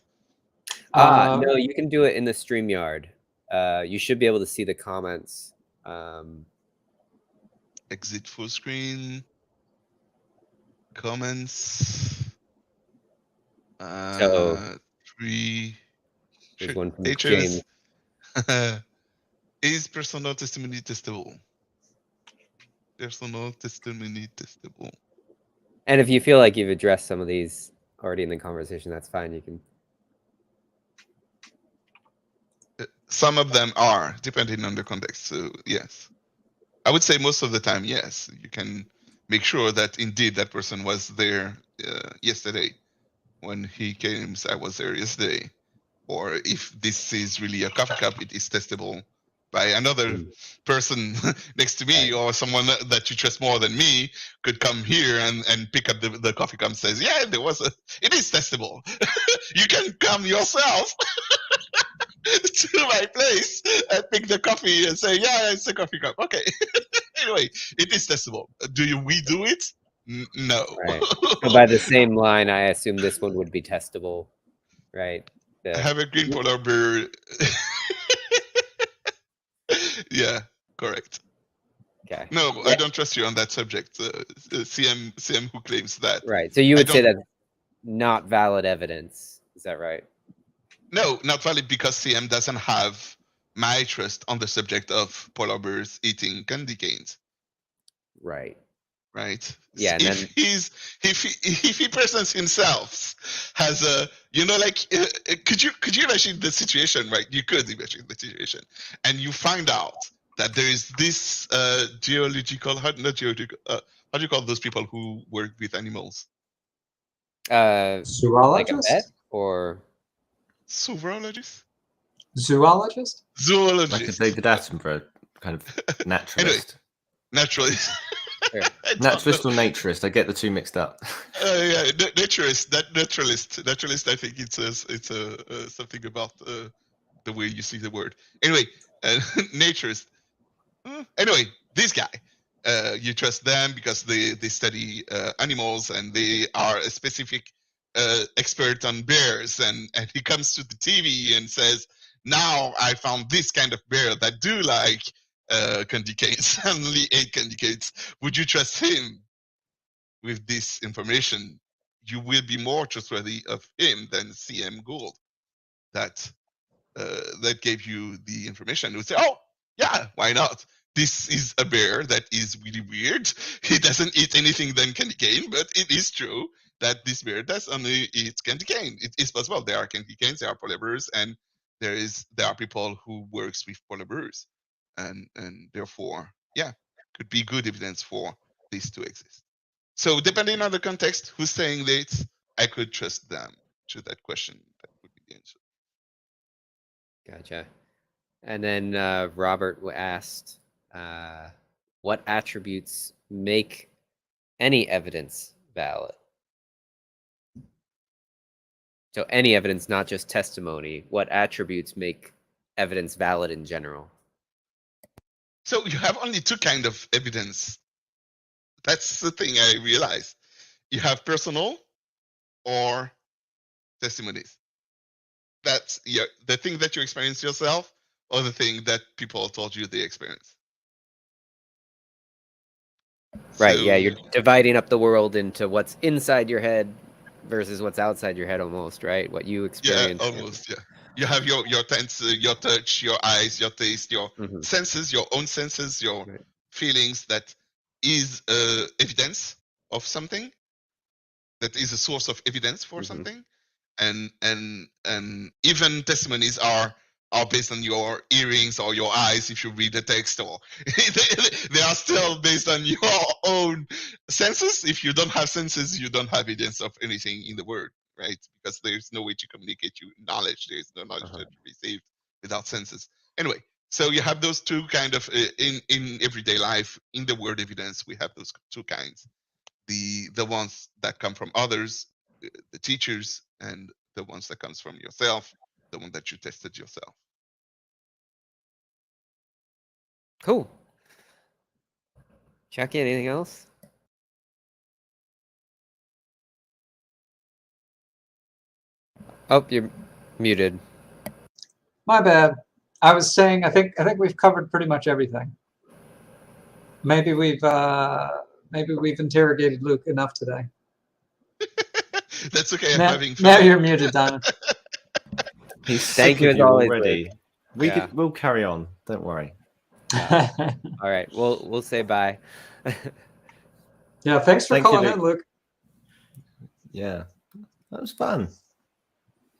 No, you can do it in the StreamYard. You should be able to see the comments. Exit full screen. Comments. So, 3. There's one from James. James. Is personal testimony testable? Personal testimony testable. And if you feel like you've addressed some of these already in the conversation, that's fine. You can. Some of them are, depending on the context. So, yes. I would say most of the time, yes. You can make sure that indeed that person was there yesterday. When he came, I was there yesterday. Or if this is really a coffee cup, it is testable by another person next to me, or someone that you trust more than me could come here and pick up the coffee cup and says, yeah, it is testable. You can come yourself to my place and pick the coffee and say, yeah, it's a coffee cup. Okay. Anyway, it is testable. We do it? No. Right. So by the same line, I assume this one would be testable, right? I have a green polar bear. Yeah, correct. Okay. No, Yeah. I don't trust you on that subject. CM who claims that. Right. So you would say that's not valid evidence. Is that right? No, not valid because CM doesn't have my trust on the subject of polar bears eating candy canes. Right. Right. Yeah. And if he presents himself as a, could you imagine the situation, right? You could imagine the situation, and you find out that there is this geological, how do you call those people who work with animals? Zoologist? Like a vet or zoologist? Zoologist? Like a David Attenborough kind of naturalist. Anyway, naturalist. Naturalist or naturist? I get the two mixed up. Yeah, naturalist. Naturalist. I think it's something about the way you see the word. Anyway, naturist. Anyway, this guy, you trust them because they study animals and they are a specific expert on bears, and he comes to the TV and says, "Now I found this kind of bear that do like candy canes, only 8 candy canes." Would you trust him with this information? You will be more trustworthy of him than CM Gould that gave you the information. You would say, "Oh, yeah, why not? This is a bear that is really weird. He doesn't eat anything than candy cane, but it is true that this bear does only eat candy cane. It is possible. There are candy canes, there are polar bears, and there are people who works with polar bears, and therefore, yeah, could be good evidence for this to exist." So depending on the context, who's saying that, I could trust them to that question. That would be the answer. Gotcha. And then Robert asked, what attributes make any evidence valid? So any evidence, not just testimony. What attributes make evidence valid in general? So you have only 2 kinds of evidence. That's the thing I realized. You have personal or testimonies. That's the thing that you experience yourself, or the thing that people told you they experienced. Right. So, yeah, you're dividing up the world into what's inside your head versus what's outside your head, almost, right? What you experience. Yeah, almost. Yeah. You have your your touch, your eyes, your taste, your senses, your own senses, your feelings. That is evidence of something. That is a source of evidence for something. And even testimonies are are based on your earrings or your eyes if you read the text, or they are still based on your own senses. If you don't have senses, you don't have evidence of anything in the word, right? Because there's no way to communicate you knowledge. There's no knowledge that you receive without senses. Anyway, so you have those two kind of in everyday life. In the word evidence, we have those two kinds: the ones that come from others, the teachers, and the ones that comes from yourself, the one that you tested yourself. Cool. Chucky, anything else? Oh, you're muted. My bad. I was saying I think we've covered pretty much everything. Maybe we've interrogated Luke enough today. That's okay. I'm Now, having fun. now you're muted, Diamond. He's Thank sick you of as you always, already. Yeah. We'll carry on. Don't worry. All right, we'll say bye. Yeah, thanks for Thank you, calling Luke. in, Luke. Yeah, that was fun.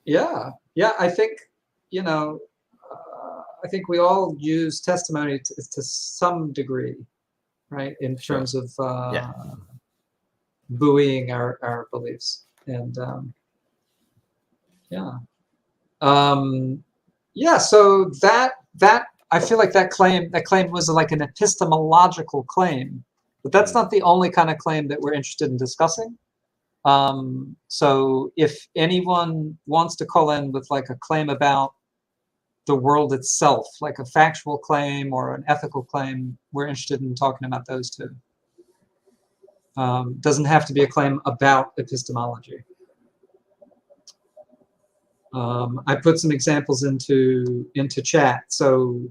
Yeah, I think, I think we all use testimony to some degree, right? In Sure. terms of Yeah. buoying our beliefs. And so that I feel like that claim was like an epistemological claim, but that's not the only kind of claim that we're interested in discussing. So if anyone wants to call in with like a claim about the world itself, like a factual claim or an ethical claim, we're interested in talking about those too. Doesn't have to be a claim about epistemology. I put some examples into chat. So,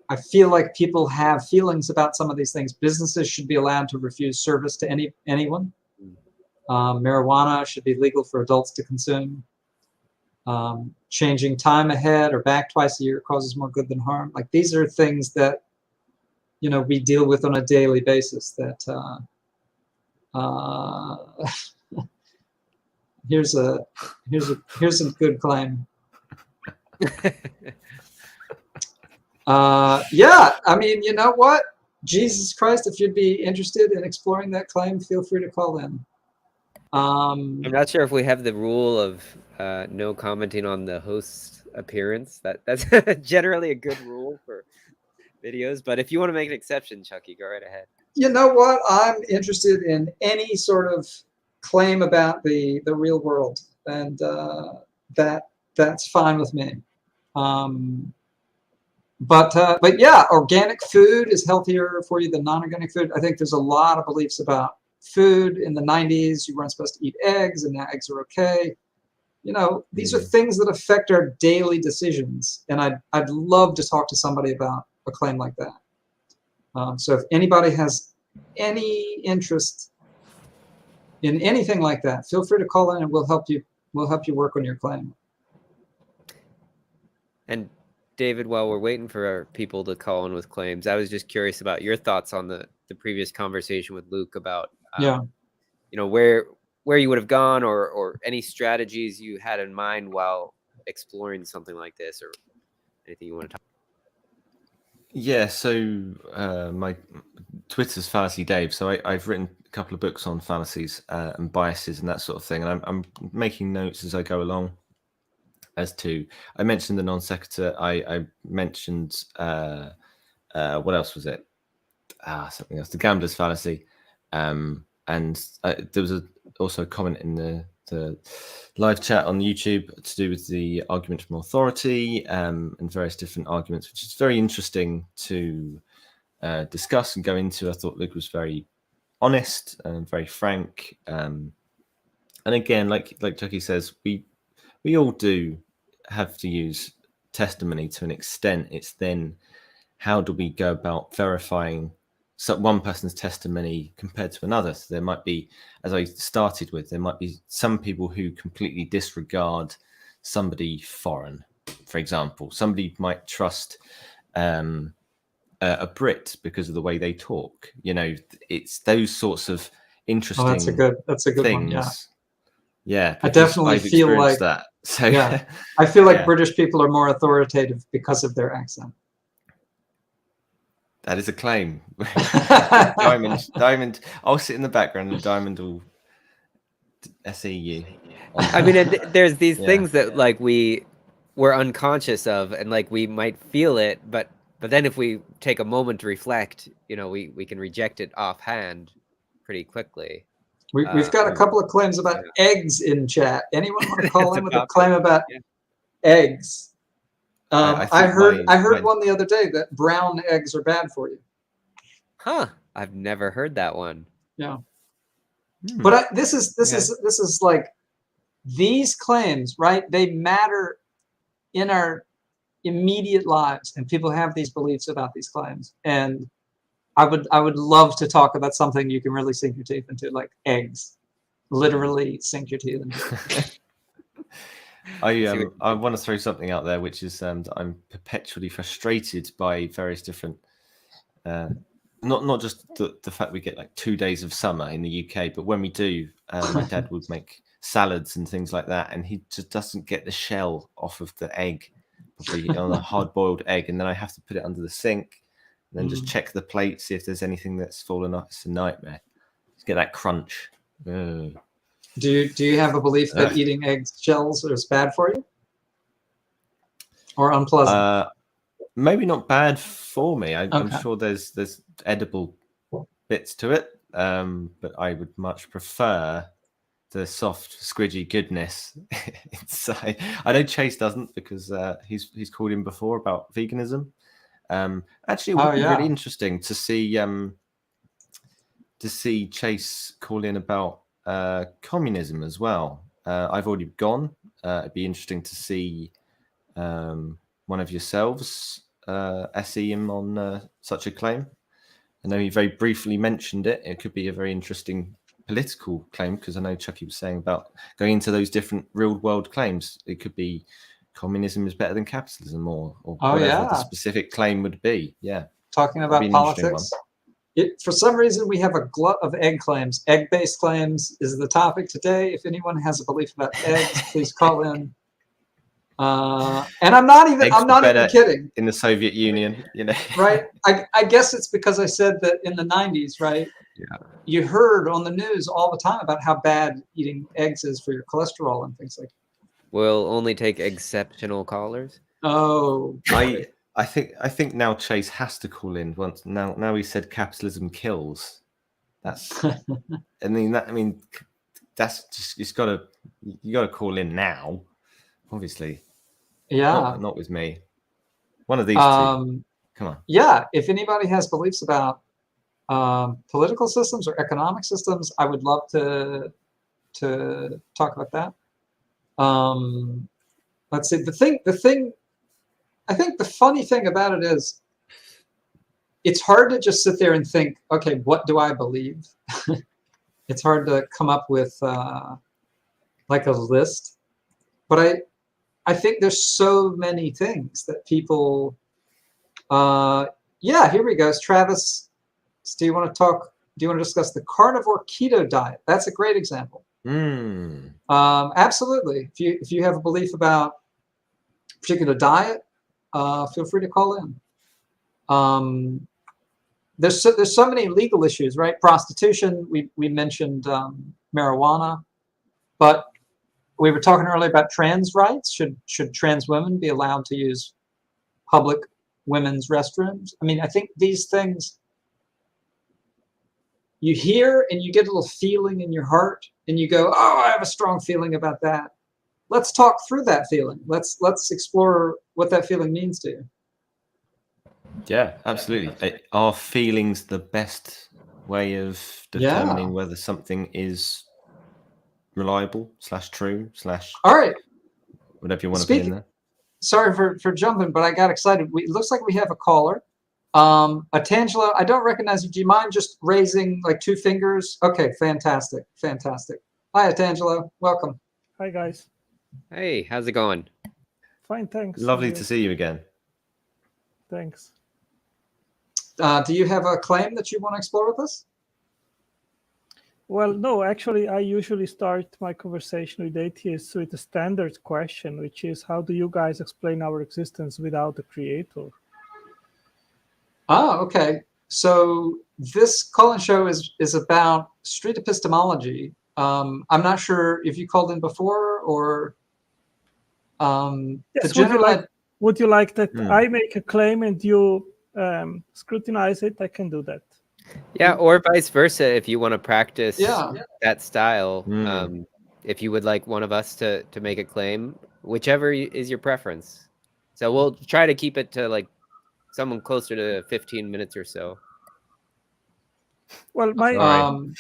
I feel like people have feelings about some of these things. Businesses should be allowed to refuse service to anyone. Marijuana should be legal for adults to consume. Changing time ahead or back twice a year causes more good than harm. Like, these are things that, we deal with on a daily basis. That here's a good claim. Yeah, I mean, you know what? Jesus Christ, if you'd be interested in exploring that claim, feel free to call in. I'm not sure if we have the rule of no commenting on the host's appearance. That's generally a good rule for videos, but if you want to make an exception, Chucky, go right ahead. You know what? I'm interested in any sort of claim about the real world, and that's fine with me. But yeah, organic food is healthier for you than non-organic food. I think there's a lot of beliefs about food. In the 90s, you weren't supposed to eat eggs, and now eggs are okay. These are things that affect our daily decisions, and I'd love to talk to somebody about a claim like that. So if anybody has any interest in anything like that, feel free to call in, and we'll help you work on your claim. And David, while we're waiting for our people to call in with claims, I was just curious about your thoughts on the previous conversation with Luke about where you would have gone, or any strategies you had in mind while exploring something like this, or anything you want to talk about. Yeah, so my Twitter's Fallacy Dave. So I've written a couple of books on fallacies and biases and that sort of thing, and I'm making notes as I go along. As to, I mentioned the non sequitur. I mentioned what else was it? Something else. The gambler's fallacy, and there was also a comment in the live chat on YouTube to do with the argument from authority and various different arguments, which is very interesting to discuss and go into. I thought Luke was very honest and very frank, and again, like Chucky says, we all do have to use testimony to an extent. It's then how do we go about verifying one person's testimony compared to another? So there might be, as I started with, there might be some people who completely disregard somebody foreign. For example, somebody might trust a Brit because of the way they talk. It's those sorts of interesting that's a good things. one, yeah. Yeah, I because definitely I've feel experienced like, that. So yeah, I feel like Yeah. British people are more authoritative because of their accent. that is a claim. Diamond. I'll sit in the background and Diamond will SE you. I mean, and there's these Yeah. things that like we're unconscious of, and like we might feel it, but then if we take a moment to reflect, you know, we can reject it offhand pretty quickly. We've got a couple of claims about eggs in chat. Anyone want to call That's in a with a popular claim one, about yeah. eggs? I I think heard my- one the other day that brown eggs are bad for you. Huh? I've never heard that one. Yeah. Hmm. But this is like these claims, right? They matter in our immediate lives, and people have these beliefs about these claims. And I would love to talk about something you can really sink your teeth into, like eggs. Literally sink your teeth into it. I want to throw something out there, which is that I'm perpetually frustrated by various different, not just the fact we get like 2 days of summer in the UK, but when we do, my dad would make salads and things like that, and he just doesn't get the shell off of the egg, probably on a hard-boiled egg, and then I have to put it under the sink, and then just check the plate, see if there's anything that's fallen off. It's a nightmare. Just get that crunch. Ugh. Do you have a belief that eating egg shells is bad for you, or unpleasant? Maybe not bad for me. I'm Okay. sure there's edible bits to it, but I would much prefer the soft, squidgy goodness inside. I know Chase doesn't, because he's called in before about veganism. Actually, it would be really interesting to see Chase call in about communism as well. I've already gone. It'd be interesting to see one of yourselves SE him on such a claim. I know he very briefly mentioned it. It could be a very interesting political claim, because I know Chucky was saying about going into those different real world claims. It could be communism is better than capitalism, or whatever the specific claim would be. Yeah. Talking That'd be about an interesting politics. For some reason, we have a glut of egg claims. Egg-based claims is the topic today. If anyone has a belief about eggs, please call in. And I'm not even kidding. In the Soviet Union, you know. Right? I guess it's because I said that in the 90s, right? Yeah. You heard on the news all the time about how bad eating eggs is for your cholesterol and things like that. We'll only take exceptional callers. Oh. I think now Chase has to call in once. Now he said capitalism kills. That's I mean that's just you gotta call in now, obviously. Yeah. Not with me. One of these two. Come on. Yeah, if anybody has beliefs about political systems or economic systems, I would love to talk about that. Let's see. I think the funny thing about it is, it's hard to just sit there and think, okay, what do I believe? It's hard to come up with like a list, but I think there's so many things that people. Yeah, here we go. Travis, do you want to discuss the carnivore keto diet? That's a great example. Absolutely. If you have a belief about a particular diet, feel free to call in. There's so many legal issues, right? Prostitution. We mentioned marijuana, but we were talking earlier about trans rights. Should trans women be allowed to use public women's restrooms? I mean, I think these things you hear and you get a little feeling in your heart, and you go, "Oh, I have a strong feeling about that." Let's talk through that feeling. Let's explore what that feeling means to you. Yeah, absolutely. Are feelings the best way of determining whether something is reliable / true / all right, whatever you want to put in there? Sorry for jumping, but I got excited. It looks like we have a caller. Otangelo, I don't recognize you. Do you mind just raising like 2 fingers? Okay, fantastic. Hi, Otangelo. Welcome. Hi, guys. Hey, how's it going? Fine, thanks. Lovely to see you again. Thanks. Do you have a claim that you want to explore with us? Well, no, actually, I usually start my conversation with atheists with a standard question, which is, how do you guys explain our existence without a creator? Oh, okay. So this call-in show is about street epistemology. I'm not sure if you called in before or the Yes, general. would you like that Hmm. I make a claim and you scrutinize it? I can do that. Yeah, or vice versa if you want to practice Yeah. that style. Mm. If you would like one of us to make a claim, whichever is your preference. So we'll try to keep it to like someone closer to 15 minutes or so. Well, my Sorry.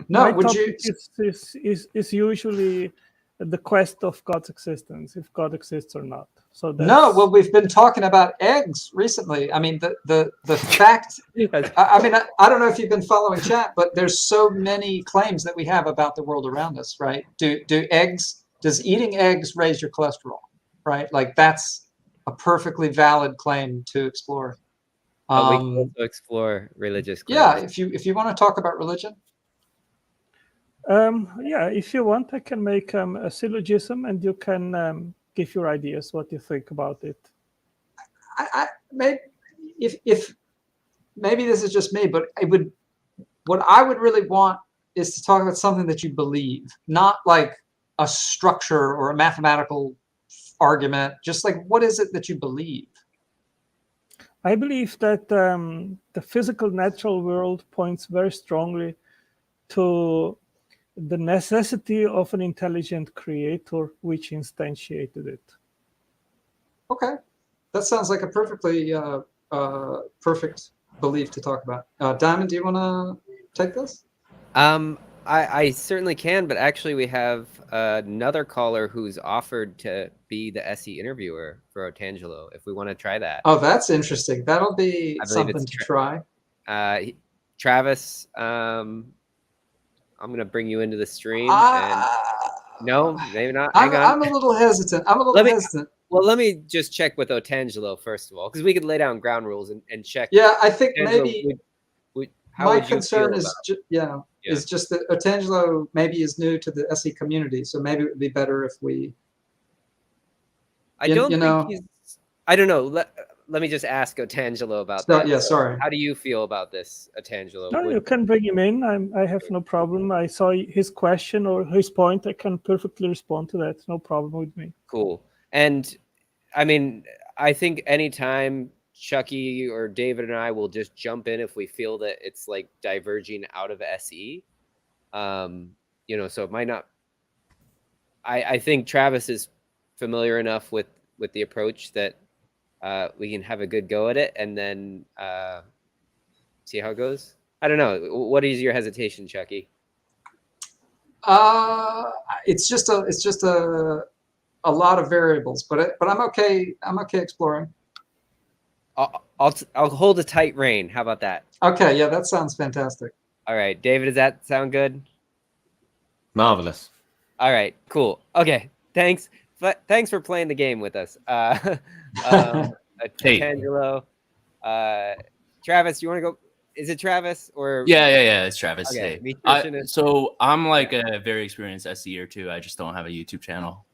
No, my would topic you? is usually the quest of God's existence, if God exists or not. So that's, No, well, we've been talking about eggs recently. I mean, the fact. I mean, I don't know if you've been following chat, but there's so many claims that we have about the world around us, right? Does eating eggs raise your cholesterol, right? Like that's a perfectly valid claim to explore. But we can also explore religious claims. Yeah, if you want to talk about religion. yeah, if you want, I can make a syllogism, and you can give your ideas, what you think about it. I maybe if maybe this is just me, but what I would really want is to talk about something that you believe, not like a structure or a mathematical argument. Just like, what is it that you believe? I believe that the physical natural world points very strongly to the necessity of an intelligent creator which instantiated it. Okay, that sounds like a perfectly perfect belief to talk about. Diamond, do you want to take this? I certainly can, but actually we have another caller who's offered to be the SE interviewer for Otangelo, if we want to try that. Oh, that's interesting. That'll be I believe something it's to try. Travis, I'm going to bring you into the stream. And no, maybe not. Hang on. I'm a little hesitant. Well, let me just check with Otangelo first of all, because we could lay down ground rules and check. Yeah, I think Otangelo, maybe how my would you concern feel is about is just that Otangelo maybe is new to the SE community, so maybe it would be better if we. I don't think he's. I don't know. Let me just ask Otangelo about that. Yeah, sorry. How do you feel about this, Otangelo? No, you can bring him in. I have no problem. I saw his question or his point. I can perfectly respond to that. No problem with me. Cool. And I mean, I think anytime Chucky or David and I will just jump in if we feel that it's like diverging out of SE. You know, so it might not. I think Travis is familiar enough with the approach that we can have a good go at it and then see how it goes. I don't know. What is your hesitation, Chucky? It's just a lot of variables, but I'm okay. I'm okay exploring. I'll hold a tight rein. How about that? Okay, yeah, that sounds fantastic. All right, David, does that sound good? Marvelous. All right, cool. Okay, thanks. Thanks for playing the game with us. Otangelo, Travis, you want to go? Is it Travis or? Yeah, it's Travis. Okay, hey. So I'm like a very experienced SEer too. I just don't have a YouTube channel.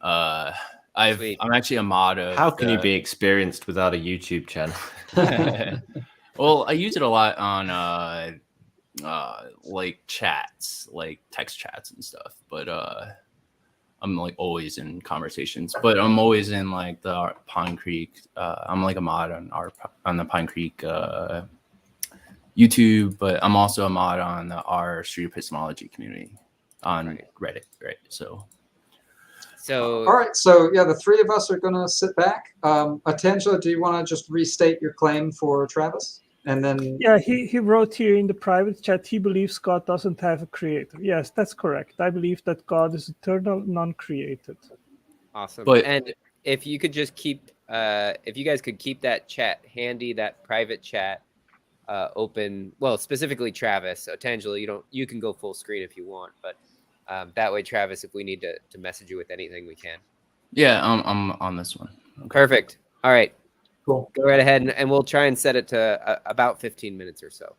I'm actually a mod of. How can you be experienced without a YouTube channel? Well, I use it a lot on like chats, like text chats and stuff. But I'm like always in conversations. But I'm always in like the Pine Creek. I'm like a mod on the Pine Creek YouTube, but I'm also a mod on our Street Epistemology community on Reddit, right? So all right, so yeah, the three of us are gonna sit back. Otangelo, do you want to just restate your claim for Travis, and then? Yeah, he wrote here in the private chat. He believes God doesn't have a creator. Yes, that's correct. I believe that God is eternal, non-created. Awesome. But, and if you could just keep, if you guys could keep that chat handy, that private chat open. Well, specifically Travis, Otangelo, you can go full screen if you want, but that way, Travis, if we need to message you with anything, we can. Yeah, I'm on this one. Okay. Perfect. All right. Cool. Go right ahead, and we'll try and set it to about 15 minutes or so.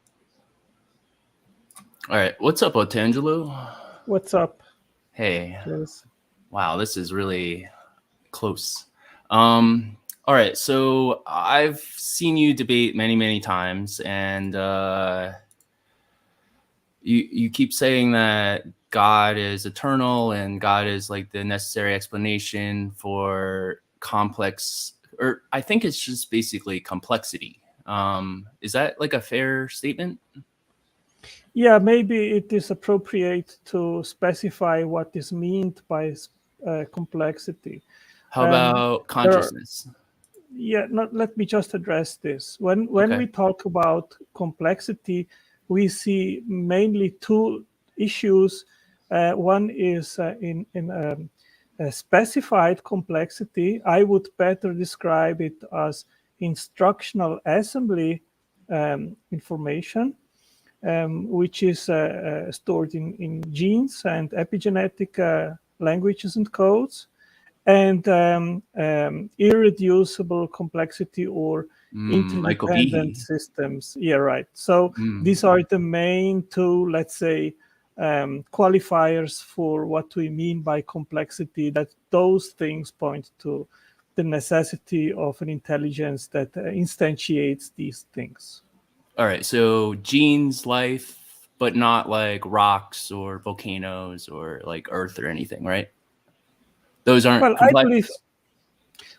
All right. What's up, Otangelo? What's up? Hey. Yes. Wow, this is really close. All right. So I've seen you debate many, many times, and you keep saying that God is eternal and God is like the necessary explanation for complex, or I think it's just basically complexity. Is that like a fair statement? Yeah, maybe it is appropriate to specify what is meant by complexity. How Um, about consciousness? Let me just address this. When Okay. we talk about complexity, we see mainly two issues. One is in a specified complexity. I would better describe it as instructional assembly information, which is stored in genes and epigenetic languages and codes, and irreducible complexity or Michael interdependent Behe. systems. Yeah, right. So these are the main two, let's say, qualifiers for what we mean by complexity, that those things point to the necessity of an intelligence that instantiates these things. All right. So genes, life, but not like rocks or volcanoes or like Earth or anything, right? Those aren't Well, complex.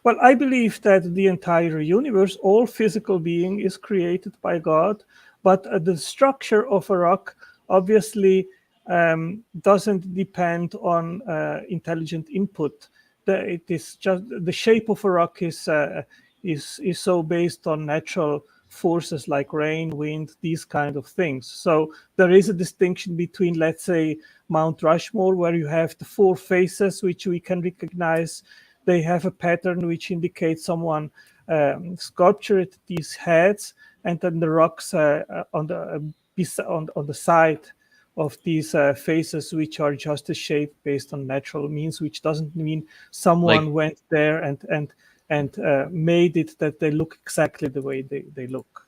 I believe that the entire universe, all physical being, is created by God, but the structure of a rock obviously doesn't depend on intelligent input. It is just the shape of a rock is so based on natural forces like rain, wind, these kind of things. So there is a distinction between, let's say, Mount Rushmore, where you have the four faces which we can recognize. They have a pattern which indicates someone sculptured these heads, and then the rocks on the side of these faces, which are just a shape based on natural means, which doesn't mean someone Like- went there and made it that they look exactly the way they look.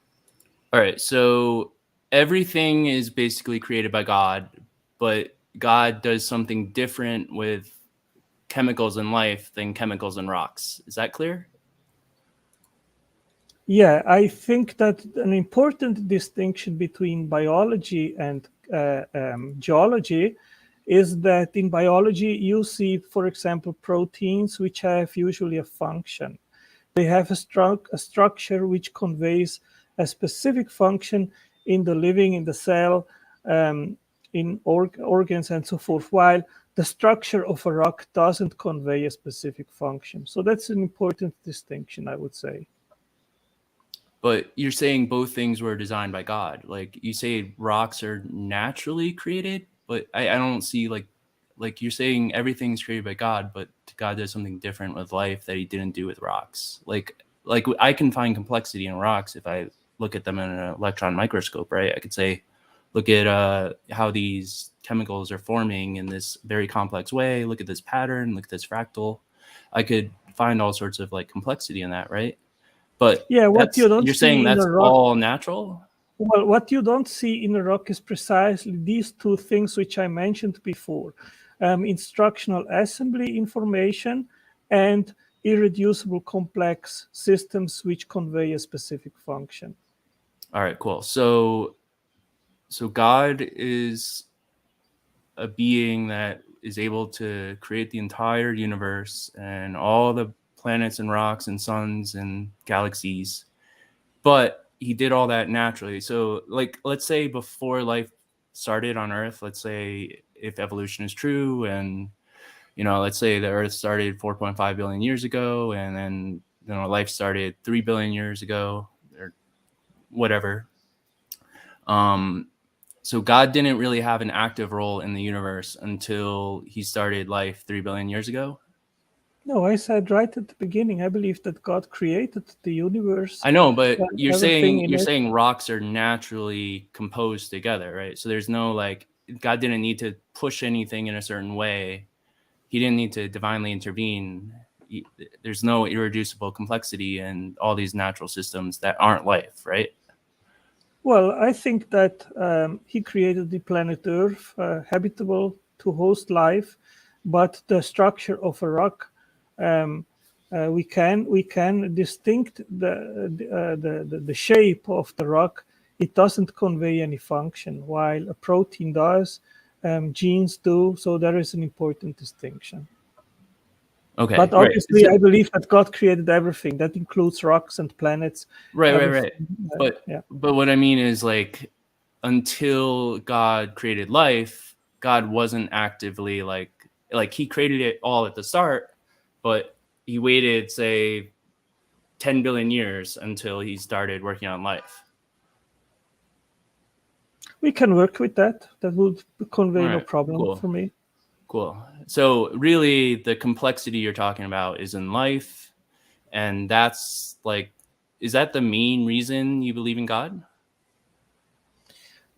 All right. So everything is basically created by God, but God does something different with chemicals in life than chemicals in rocks. Is that clear? Yeah, I think that an important distinction between biology and geology is that in biology you see, for example, proteins which have usually a function. They have a structure which conveys a specific function in the living, in the cell, in organs and so forth, while the structure of a rock doesn't convey a specific function. So that's an important distinction, I would say. But you're saying both things were designed by God. Like you say rocks are naturally created, but I don't see like you're saying everything's created by God, but God does something different with life that he didn't do with rocks. Like I can find complexity in rocks if I look at them in an electron microscope, right? I could say, look at how these chemicals are forming in this very complex way. Look at this pattern, look at this fractal. I could find all sorts of like complexity in that, right? But yeah, what you don't you're see saying in that's a rock, all natural? well, what you don't see in a rock is precisely these two things which I mentioned before: instructional assembly information and irreducible complex systems which convey a specific function. All right, cool. So God is a being that is able to create the entire universe and all the planets and rocks and suns and galaxies, but he did all that naturally. So like, let's say before life started on Earth, let's say if evolution is true, and let's say the Earth started 4.5 billion years ago, and then life started 3 billion years ago, or whatever. So God didn't really have an active role in the universe until he started life 3 billion years ago. No, I said right at the beginning, I believe that God created the universe. I know, but you're everything in it. saying rocks are naturally composed together, right? So there's no like, God didn't need to push anything in a certain way. He didn't need to divinely intervene. There's no irreducible complexity in all these natural systems that aren't life, right? Well, I think that he created the planet Earth habitable to host life, but the structure of a rock, um, we can distinct the shape of the rock. It doesn't convey any function, while a protein does. Genes do, so there is an important distinction. Okay, But right. obviously, I believe that God created everything. That includes rocks and planets. Right. everything. But Yeah. but what I mean is, like, until God created life, God wasn't actively like he created it all at the start, but he waited, say, 10 billion years until he started working on life. We can work with that. That would convey no Alright, problem cool. for me. Cool. So really, the complexity you're talking about is in life, and that's like, is that the main reason you believe in God?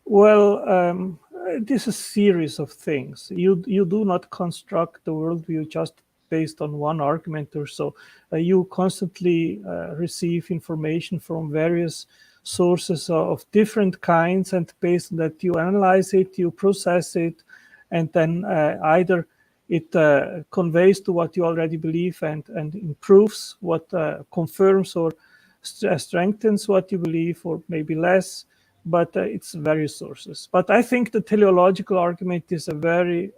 Well, it is a series of things. You do not construct the worldview just based on one argument or so. You constantly receive information from various sources of different kinds, and based on that, you analyze it, you process it, and then either it conveys to what you already believe and improves what confirms or strengthens what you believe, or maybe less. But it's various sources. But I think the teleological argument is a very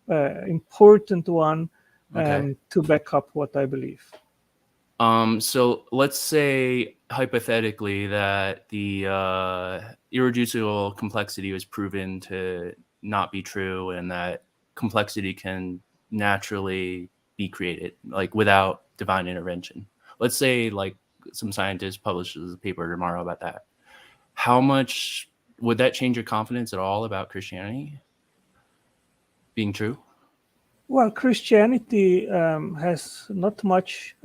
important one to back up what I believe. So let's say hypothetically that the irreducible complexity was proven to not be true, and that complexity can naturally be created, like without divine intervention. Let's say like some scientist publishes a paper tomorrow about that. How much would that change your confidence at all about Christianity being true? Well, Christianity has not much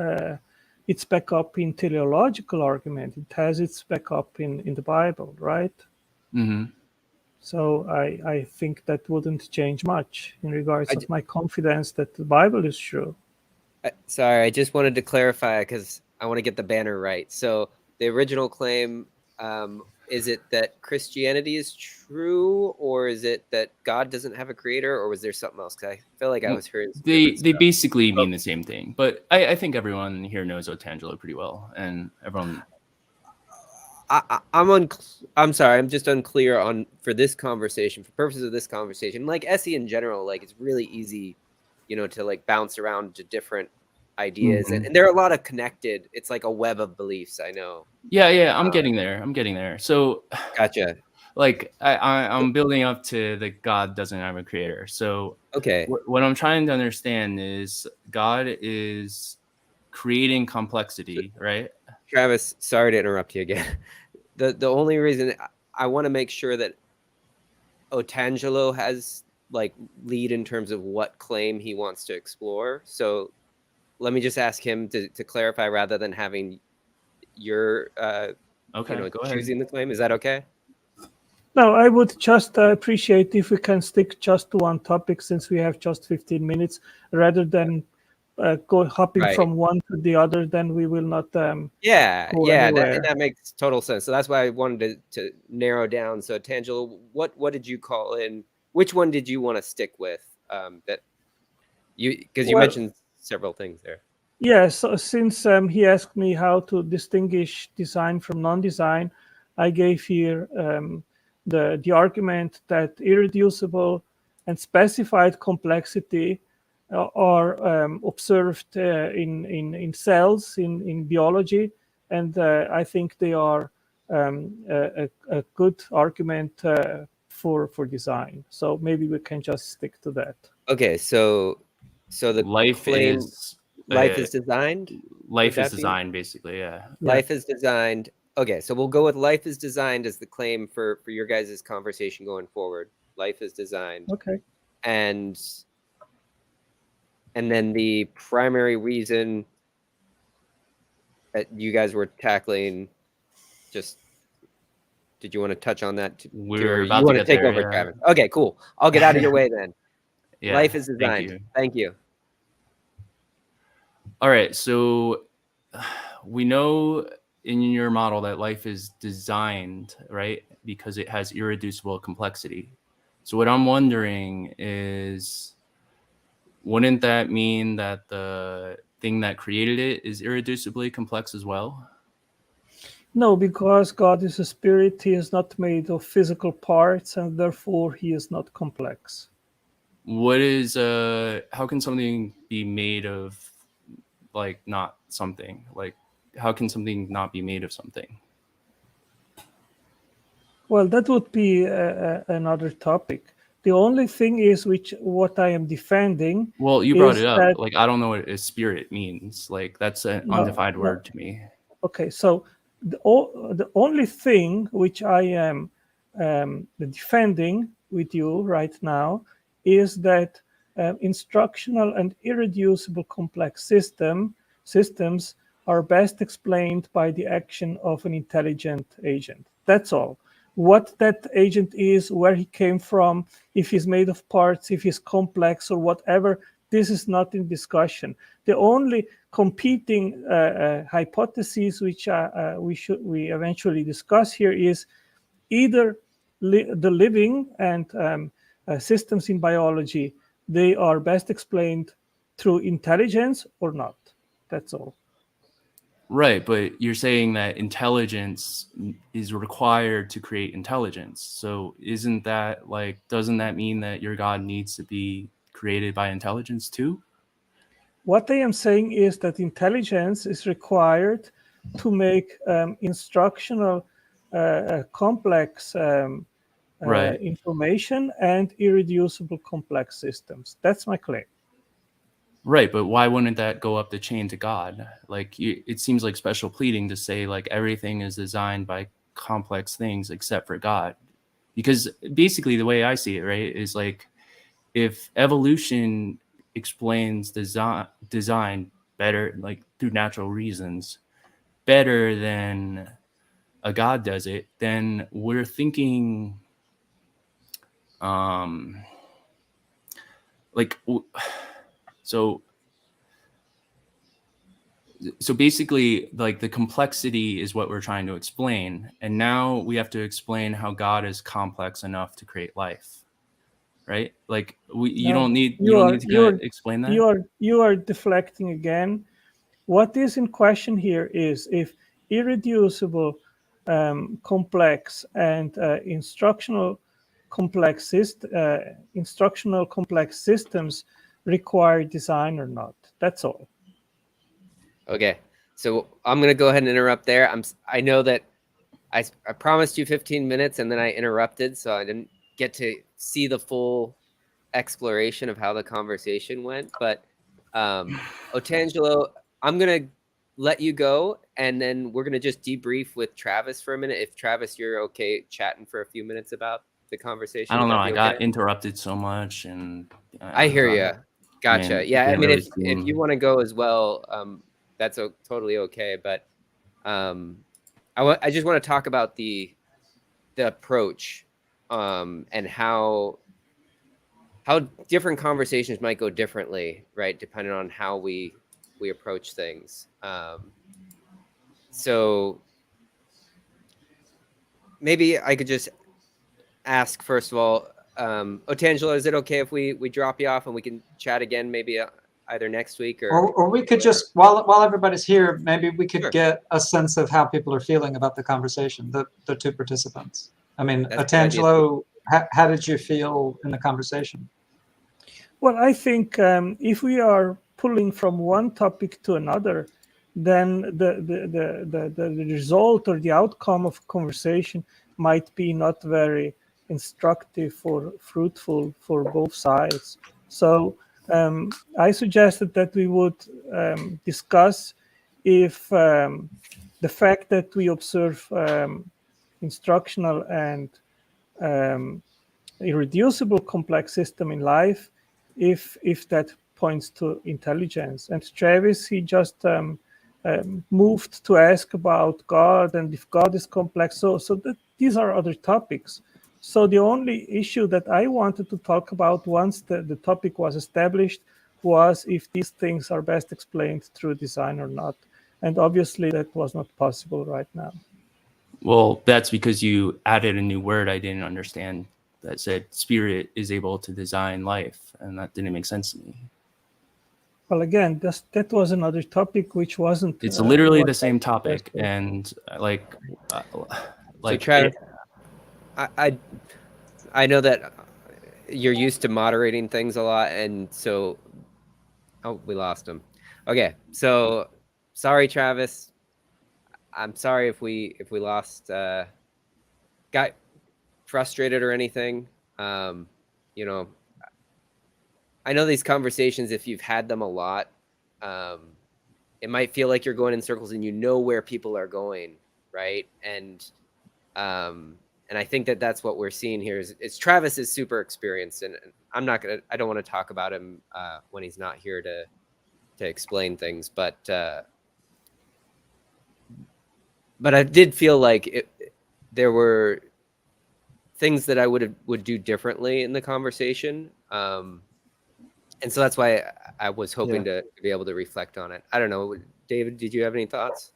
its backup in teleological argument. It has its backup in the Bible, right? Mm-hmm. So I think that wouldn't change much in regards of my confidence that the Bible is true. Sorry, I just wanted to clarify because I want to get the banner right. So the original claim, is it that Christianity is true, or is it that God doesn't have a creator, or was there something else? Because I feel like I was hearing some They different stuff. basically mean the same thing, but I think everyone here knows Otangelo pretty well, and everyone. I'm sorry, I'm just unclear on for this conversation, for purposes of this conversation. Like SE in general, like it's really easy, to like bounce around to different ideas, and there are a lot of connected. It's like a web of beliefs. I know. Yeah, I'm getting there. So, gotcha. Like I'm building up to the God doesn't have a creator. So okay, what I'm trying to understand is God is creating complexity, right? Travis, sorry to interrupt you again. The only reason I want to make sure that Otangelo has like lead in terms of what claim he wants to explore. So let me just ask him to clarify rather than having your choosing the claim. Is that okay? No, I would just appreciate if we can stick just to one topic, since we have just 15 minutes, rather than hopping from one to the other. Then we will not. That makes total sense. So that's why I wanted to narrow down. So Otangelo, what did you call in? Which one did you want to stick with? That you mentioned several things there. Yes, so since he asked me how to distinguish design from non-design, I gave here the argument that irreducible and specified complexity are observed in cells in biology, and I think they are a good argument for design. So maybe we can just stick to that. Okay, so the life is designed. Life is designed, basically. Yeah. Life is designed. Okay, so we'll go with life is designed as the claim for your guys' conversation going forward. Life is designed. Okay. And then the primary reason that you guys were tackling, just did you want to touch on that? We're about to take over, Travis? Okay, cool. I'll get out of your way then. Yeah, life is designed. Thank you. All right, so we know in your model that life is designed, right? Because it has irreducible complexity. So what I'm wondering is, wouldn't that mean that the thing that created it is irreducibly complex as well? No, because God is a spirit, he is not made of physical parts, and therefore he is not complex. What is how can something be made of like not something? Like how can something not be made of something? Well, that would be another topic. The only thing is what I am defending. Well, you brought is it up. that- Like I don't know what a spirit means. Like that's an No, undefined no. word to me. Okay, so the only thing which I am defending with you right now is that instructional and irreducible complex systems are best explained by the action of an intelligent agent. That's all. What that agent is, where he came from, if he's made of parts, if he's complex or whatever, this is not in discussion. The only competing hypotheses which we eventually discuss here is either the living and systems in biology, they are best explained through intelligence or not. That's all. Right, but you're saying that intelligence is required to create intelligence. So isn't that like, doesn't that mean that your God needs to be created by intelligence too? What I am saying is that intelligence is required to make instructional complex Right. information and irreducible complex systems. That's my claim. Right, but why wouldn't that go up the chain to God? Like it seems like special pleading to say like everything is designed by complex things except for God. Because basically the way I see it, right, is like if evolution explains design better, like through natural reasons, better than a God does it, then we're thinking like so basically like the complexity is what we're trying to explain, and now we have to explain how God is complex enough to create life, right? Like you don't need to explain that. You are deflecting again. What is in question here is if irreducible complex and instructional complex systems require design or not. That's all. Okay, so I'm gonna go ahead and interrupt there. I know that I promised you 15 minutes and then I interrupted, so I didn't get to see the full exploration of how the conversation went. But Otangelo, I'm gonna let you go, and then we're gonna just debrief with Travis for a minute. If Travis, you're okay chatting for a few minutes about the conversation. I don't know. I got interrupted so much, and I hear you. Gotcha. Man, yeah, I mean, really if you want to go as well, that's totally okay. But I just want to talk about the approach and how different conversations might go differently, right? Depending on how we approach things. So maybe I could just ask first of all, Otangelo, is it okay if we drop you off and we can chat again maybe either next week or we could just while everybody's here, maybe we could Sure. get a sense of how people are feeling about the conversation, the two participants. I mean, That's a good idea. Otangelo, how did you feel in the conversation? Well, I think if we are pulling from one topic to another, then the result or the outcome of conversation might be not very instructive or fruitful for both sides. So I suggested that we would discuss if the fact that we observe instructional and irreducible complex system in life, if that points to intelligence. And Travis, he just moved to ask about God and if God is complex. So these are other topics. So the only issue that I wanted to talk about once the topic was established was if these things are best explained through design or not. And obviously that was not possible right now. Well, that's because you added a new word I didn't understand that said spirit is able to design life, and that didn't make sense to me. Well, again, that was another topic which wasn't. It's literally what the I same topic, suggested. and So Travis, I know that you're used to moderating things a lot, and so we lost him. Okay, so sorry, Travis. I'm sorry if we lost, got frustrated or anything. You know, I know these conversations, if you've had them a lot, it might feel like you're going in circles and you know where people are going, right? And I think that that's what we're seeing here is Travis is super experienced, and I don't want to talk about him when he's not here to explain things, but I did feel like there were things that I would do differently in the conversation, and so that's why I was hoping to be able to reflect on it. I don't know, David, did you have any thoughts?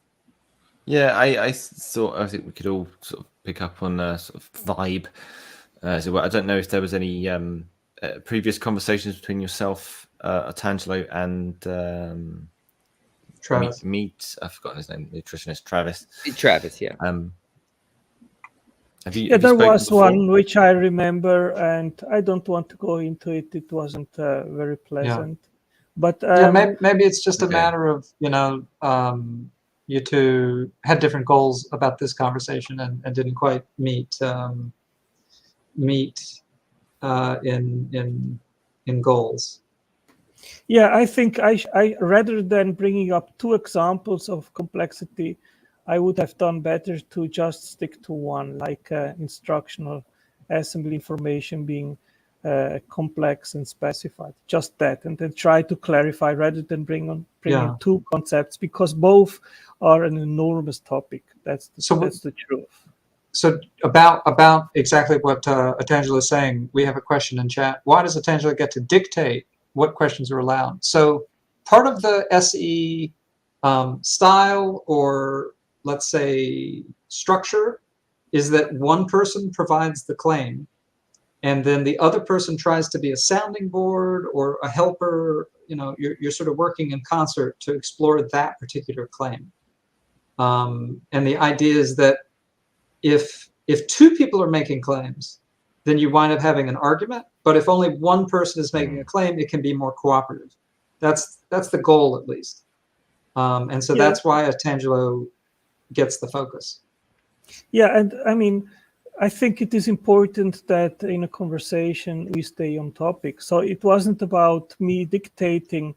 Yeah, I think we could all sort of pick up on a sort of vibe. So I don't know if there was any previous conversations between yourself, Otangelo, and Travis. Meet. I've forgotten his name. Nutritionist Travis. Travis, yeah. There was one which I remember, and I don't want to go into it. It wasn't very pleasant. Yeah. But maybe it's just a matter of, you two had different goals about this conversation and didn't quite meet in goals. Yeah, I think I rather than bringing up two examples of complexity, I would have done better to just stick to one, like instructional assembly information being complex and specified, just that, and then try to clarify rather than bring in two concepts, because both are an enormous topic. That's the truth. So about exactly what Otangelo is saying, we have a question in chat. Why does Otangelo get to dictate what questions are allowed? So part of the SE style, or let's say structure, is that one person provides the claim, and then the other person tries to be a sounding board or a helper. You're sort of working in concert to explore that particular claim. And the idea is that if two people are making claims, then you wind up having an argument. But if only one person is making a claim, it can be more cooperative. That's the goal, at least. And so that's why Otangelo gets the focus. Yeah, and I mean, I think it is important that in a conversation we stay on topic. So it wasn't about me dictating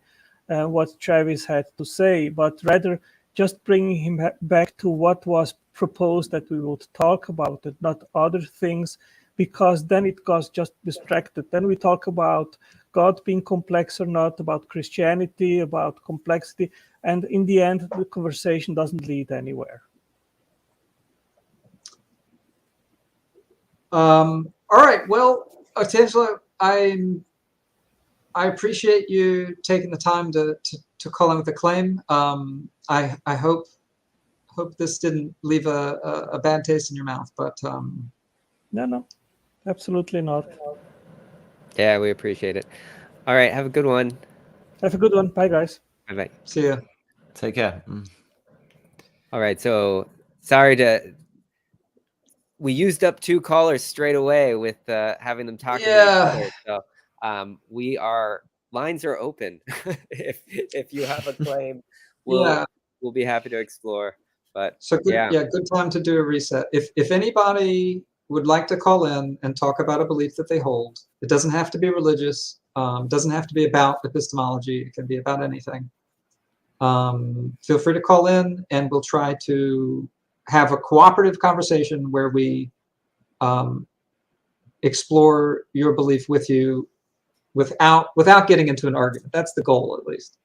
what Travis had to say, but rather just bringing him back to what was proposed that we would talk about it, not other things, because then it got just distracted. Then we talk about God being complex or not, about Christianity, about complexity, and in the end, the conversation doesn't lead anywhere. All right. Well, Otangelo, I appreciate you taking the time to call in with a claim. I hope this didn't leave a bad taste in your mouth, but no, absolutely not. Yeah, we appreciate it. All right, have a good one. Have a good one. Bye, guys. Bye. See ya. Take care. All right, so sorry we used up 2 callers straight away with having them talking to each other. So lines are open. if you have a claim, we'll be happy to explore. But so good time to do a reset. If anybody would like to call in and talk about a belief that they hold, it doesn't have to be religious, doesn't have to be about epistemology, it can be about anything. Feel free to call in, and we'll try to have a cooperative conversation where we explore your belief with you without getting into an argument. That's the goal, at least.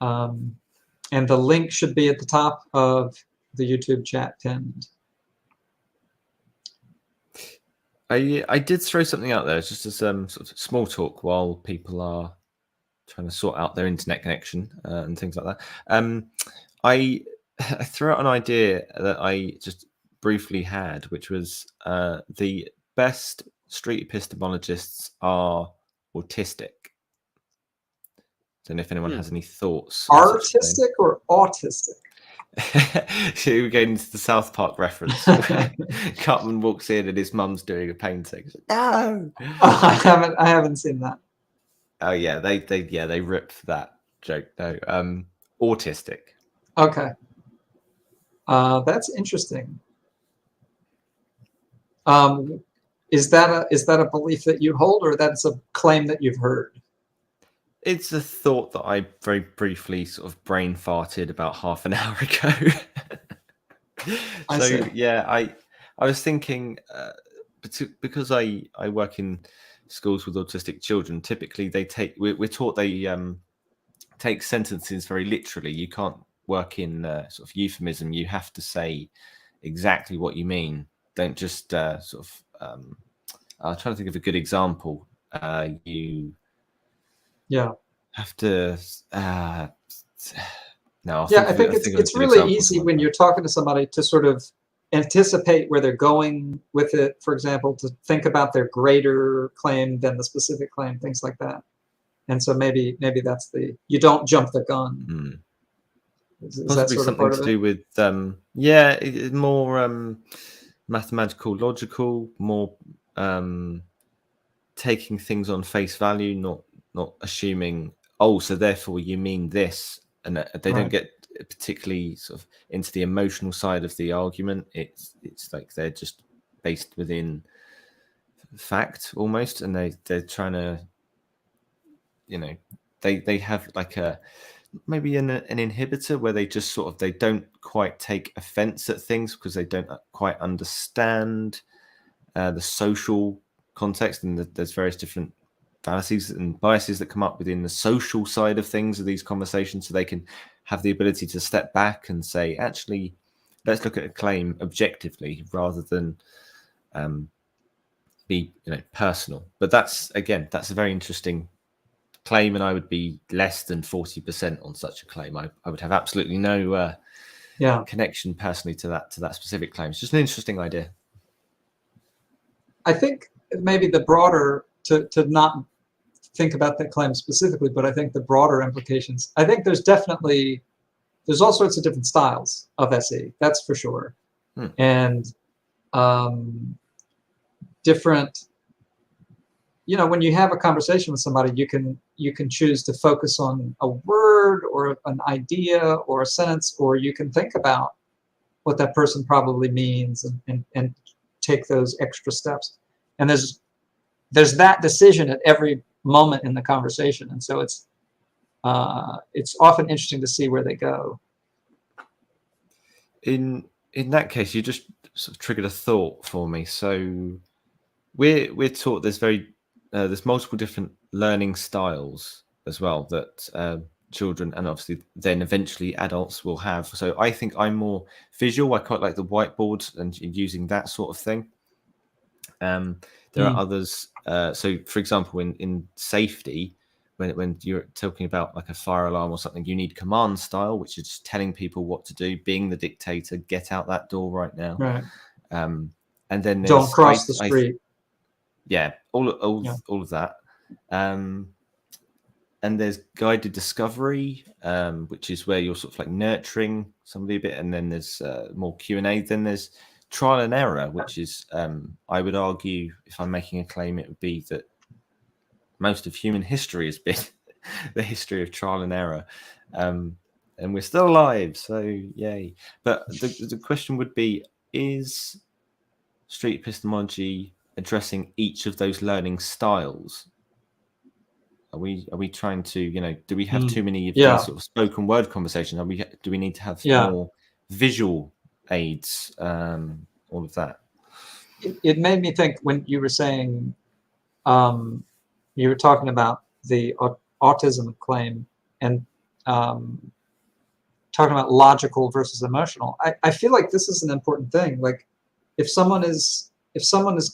And the link should be at the top of the YouTube chat pinned. I did throw something out there, just as sort of small talk while people are trying to sort out their internet connection and things like that. I threw out an idea that I just briefly had, which was the best street epistemologists are autistic. Don't know if anyone has any thoughts. Artistic or autistic? So we're getting into the South Park reference. Cartman walks in and his mum's doing a painting. Like, no, I haven't seen that. Oh yeah, they rip that joke. No, autistic. Okay, that's interesting. Is that a belief that you hold, or that's a claim that you've heard? It's a thought that I very briefly sort of brain farted about half an hour ago. I see. Yeah, I was thinking because I work in schools with autistic children. Typically, we're taught they take sentences very literally. You can't work in sort of euphemism. You have to say exactly what you mean. Don't just sort of. I'm trying to think of a good example. You have to no. I think it's really easy when you're talking to somebody to sort of anticipate where they're going with it. For example, to think about their greater claim than the specific claim, things like that. And so maybe that's you don't jump the gun. Is that Possibly sort of something part to of do with it's more mathematical, logical, more taking things on face value, not assuming, oh, so therefore you mean this, and they don't get particularly sort of into the emotional side of the argument. It's like they're just based within fact almost, and they're trying to, they have like maybe an inhibitor where they just sort of, they don't quite take offense at things because they don't quite understand the social context, and there's various different fallacies and biases that come up within the social side of things of these conversations, so they can have the ability to step back and say, actually, let's look at a claim objectively rather than be personal. But that's a very interesting claim, and I would be less than 40% on such a claim. I would have absolutely no connection personally to that specific claim. It's just an interesting idea. I think maybe the broader, to not think about that claim specifically, but I think the broader implications, I think there's all sorts of different styles of SE, that's for sure. And different, when you have a conversation with somebody, you can choose to focus on a word or an idea or a sentence, or you can think about what that person probably means and take those extra steps. And there's that decision at every moment in the conversation, and so it's often interesting to see where they go. In that case, you just sort of triggered a thought for me. So we're taught there's multiple different learning styles as well that children and obviously then eventually adults will have. So I think I'm more visual. I quite like the whiteboard and using that sort of thing. There are others. So, for example, in safety, when you're talking about like a fire alarm or something, you need command style, which is just telling people what to do, being the dictator, get out that door right now. Right. And then don't cross the street. All of that. And there's guided discovery, which is where you're sort of like nurturing somebody a bit, and then there's more Q&A. Then there's trial and error, which is, I would argue, if I'm making a claim, it would be that most of human history has been the history of trial and error, and we're still alive, so yay. But the question would be, is street epistemology addressing each of those learning styles? Are we trying to, do we have too many of these sort of spoken word conversations? Do we need to have more visual aids, all of that? It made me think when you were saying, you were talking about the autism claim and talking about logical versus emotional. I feel like this is an important thing. Like if someone is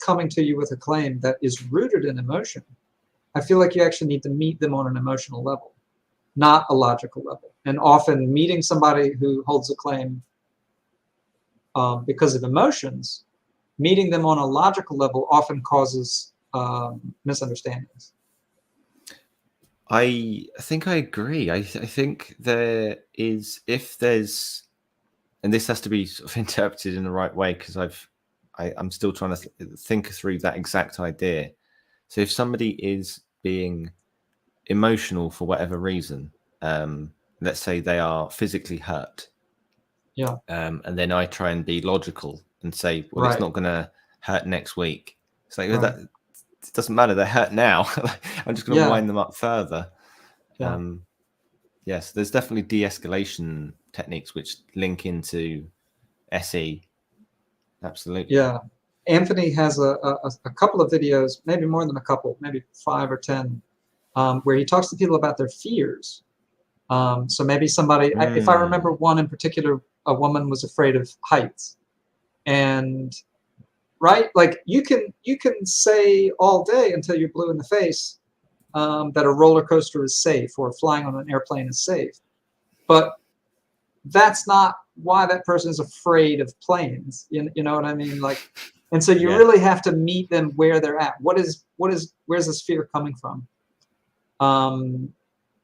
coming to you with a claim that is rooted in emotion, I feel like you actually need to meet them on an emotional level, not a logical level. And often meeting somebody who holds a claim because of emotions, meeting them on a logical level often causes misunderstandings. I think I agree. I think there is, if there's, and this has to be sort of interpreted in the right way, because I'm still trying to think through that exact idea. So if somebody is being emotional for whatever reason, let's say they are physically hurt, and then I try and be logical and say, well, it's not going to hurt next week. It's like, that it doesn't matter, they're hurt now. I'm just going to wind them up further. Yes, there's definitely de-escalation techniques which link into SE. Absolutely. Yeah. Anthony has a couple of videos, maybe more than a couple, maybe 5 or 10, where he talks to people about their fears. So maybe somebody, if I remember one in particular, a woman was afraid of heights. And like you can say all day until you're blue in the face that a roller coaster is safe or flying on an airplane is safe. But that's not why that person is afraid of planes. You know what I mean? Like, and so you really have to meet them where they're at. Where's this fear coming from?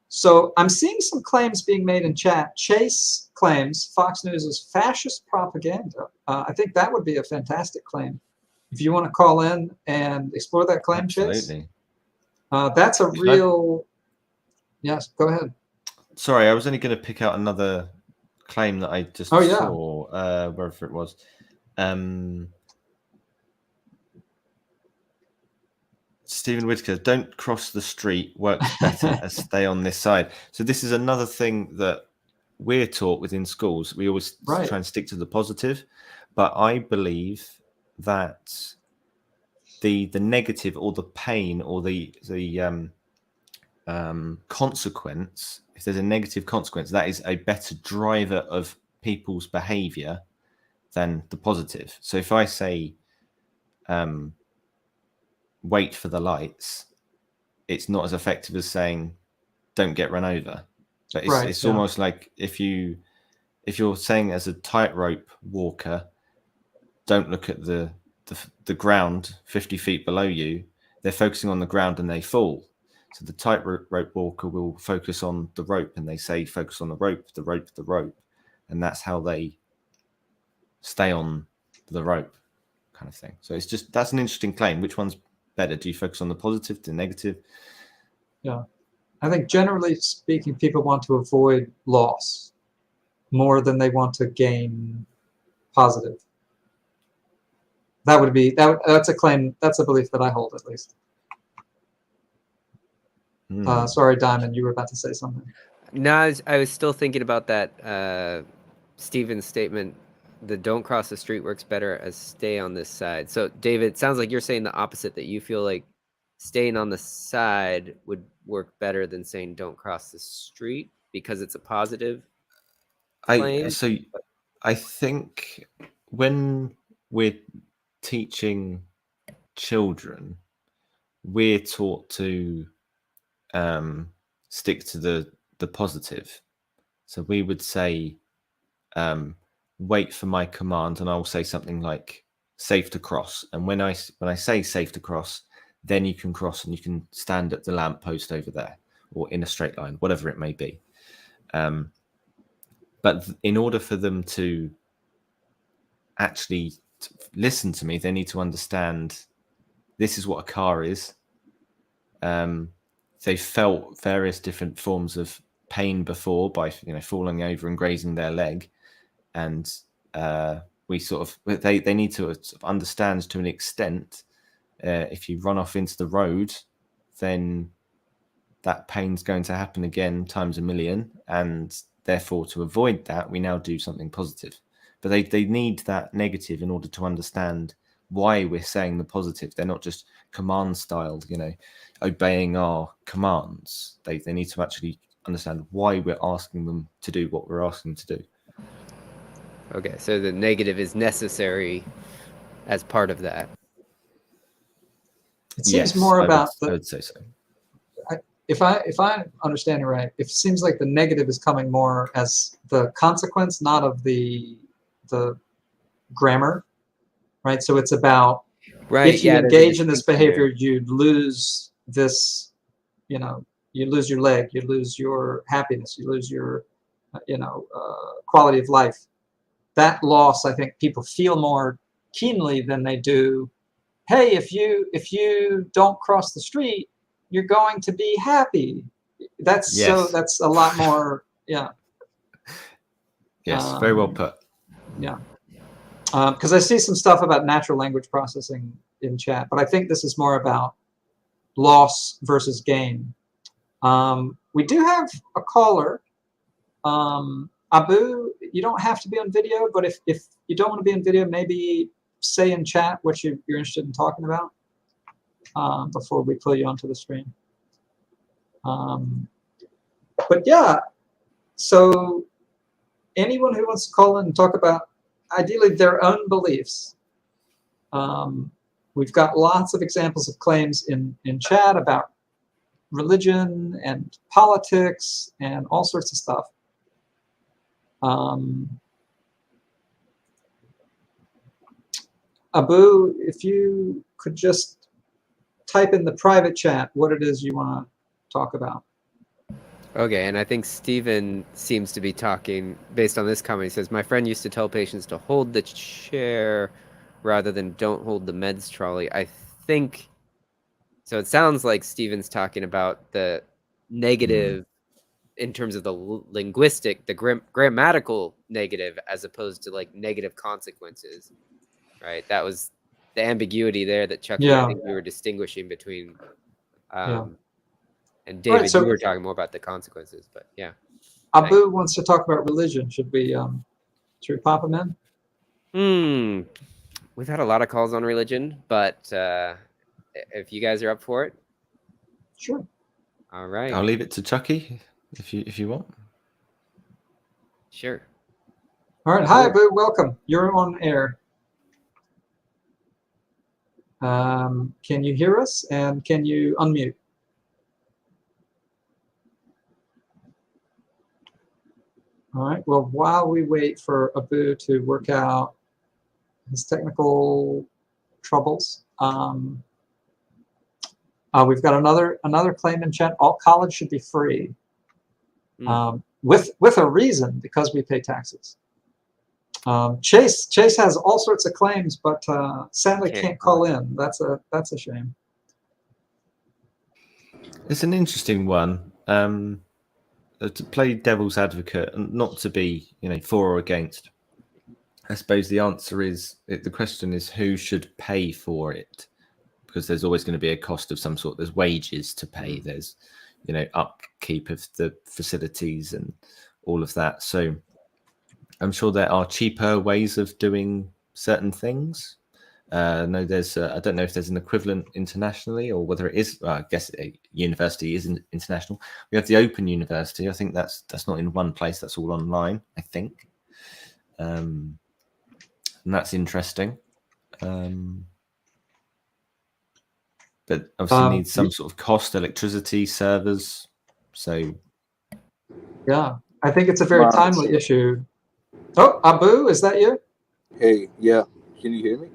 So I'm seeing some claims being made in chat. Chase claims Fox News is fascist propaganda. I think that would be a fantastic claim. If you want to call in and explore that claim, Absolutely. Chase. That's a real... Yes, go ahead. Sorry, I was only going to pick out another claim that I just saw, wherever it was. Stephen Whitaker, don't cross the street, works better as stay on this side. So this is another thing that we're taught within schools. We always try and stick to the positive, but I believe that the negative or the pain or the consequence, if there's a negative consequence, that is a better driver of people's behavior than the positive. So if I say wait for the lights, it's not as effective as saying don't get run over. But it's almost like if you're saying as a tightrope walker, don't look at the ground 50 feet below you, they're focusing on the ground and they fall. So the tightrope walker will focus on the rope, and they say focus on the rope, the rope, the rope, and that's how they stay on the rope, kind of thing. So it's just, that's an interesting claim. Which one's better? Do you focus on the positive, the negative? Yeah, I think generally speaking, people want to avoid loss more than they want to gain positive. That would be that's a claim. That's a belief that I hold, at least. Sorry, Diamond, you were about to say something. No, I was still thinking about that Stephen's statement. The don't cross the street works better as stay on this side. So, David, it sounds like you're saying the opposite, that you feel like staying on the side would work better than saying don't cross the street because it's a positive claim. So I think when we're teaching children, we're taught to stick to the positive. So we would say wait for my command, and I'll say something like safe to cross. And when I say safe to cross, then you can cross and you can stand at the lamp post over there or in a straight line, whatever it may be. But in order for them to actually listen to me, they need to understand this is what a car is. They felt various different forms of pain before by falling over and grazing their leg, and we sort of they need to sort of understand to an extent. If you run off into the road, then that pain's going to happen again times a million, and therefore to avoid that, we now do something positive. But they need that negative in order to understand why we're saying the positive. They're not just command styled, obeying our commands. They need to actually understand why we're asking them to do what we're asking them to do. Okay, so the negative is necessary as part of that. It seems more about I would say so. if I understand it right, it seems like the negative is coming more as the consequence, not of the grammar, right? So it's about Right. if you Yeah. there's a engage in this distinction behavior, there. you lose this, you know, you lose your leg, you lose your happiness, you lose your, quality of life. That loss, I think people feel more keenly than they do. Hey, if you don't cross the street, you're going to be happy. That's Yes. that's a lot more. Yeah. Yes, very well put. Yeah. Because I see some stuff about natural language processing in chat, but I think this is more about loss versus gain. We do have a caller. Abu, you don't have to be on video, but if you don't want to be on video, maybe say in chat what you're interested in talking about before we pull you onto the screen. But yeah, so anyone who wants to call in and talk about ideally their own beliefs. We've got lots of examples of claims in chat about religion and politics and all sorts of stuff. Abu, if you could just type in the private chat what it is you want to talk about. Okay, and I think Stephen seems to be talking based on this comment. He says, my friend used to tell patients to hold the chair rather than don't hold the meds trolley. I think, so it sounds like Stephen's talking about the negative in terms of the linguistic, the grammatical negative, as opposed to like negative consequences, right? That was the ambiguity there that Chucky, I think we were distinguishing between. And David, right, so you were talking more about the consequences, but yeah. Abu wants to talk about religion. Should we pop him in? We've had a lot of calls on religion, but if you guys are up for it, sure. All right. I'll leave it to Chucky if you want. Sure. All right. Hi, Abu. Welcome. You're on air. Can you hear us? And can you unmute? All right. Well, while we wait for Abu to work out his technical troubles, we've got another claim in chat. All college should be free, with a reason, because we pay taxes. Chase has all sorts of claims, but sadly can't call in. That's a shame. It's an interesting one. To play devil's advocate and not to be, for or against. I suppose the answer is, the question is who should pay for it, because there's always going to be a cost of some sort. There's wages to pay. There's, upkeep of the facilities and all of that. So I'm sure there are cheaper ways of doing certain things. No, there's. I don't know if there's an equivalent internationally, or whether it is. I guess a university is international. We have the Open University. I think that's not in one place. That's all online, I think. And that's interesting. But obviously needs some sort of cost, electricity, servers. So. Yeah, I think it's a very timely issue. Oh, Abu, is that you? Hey, yeah. Can you hear me?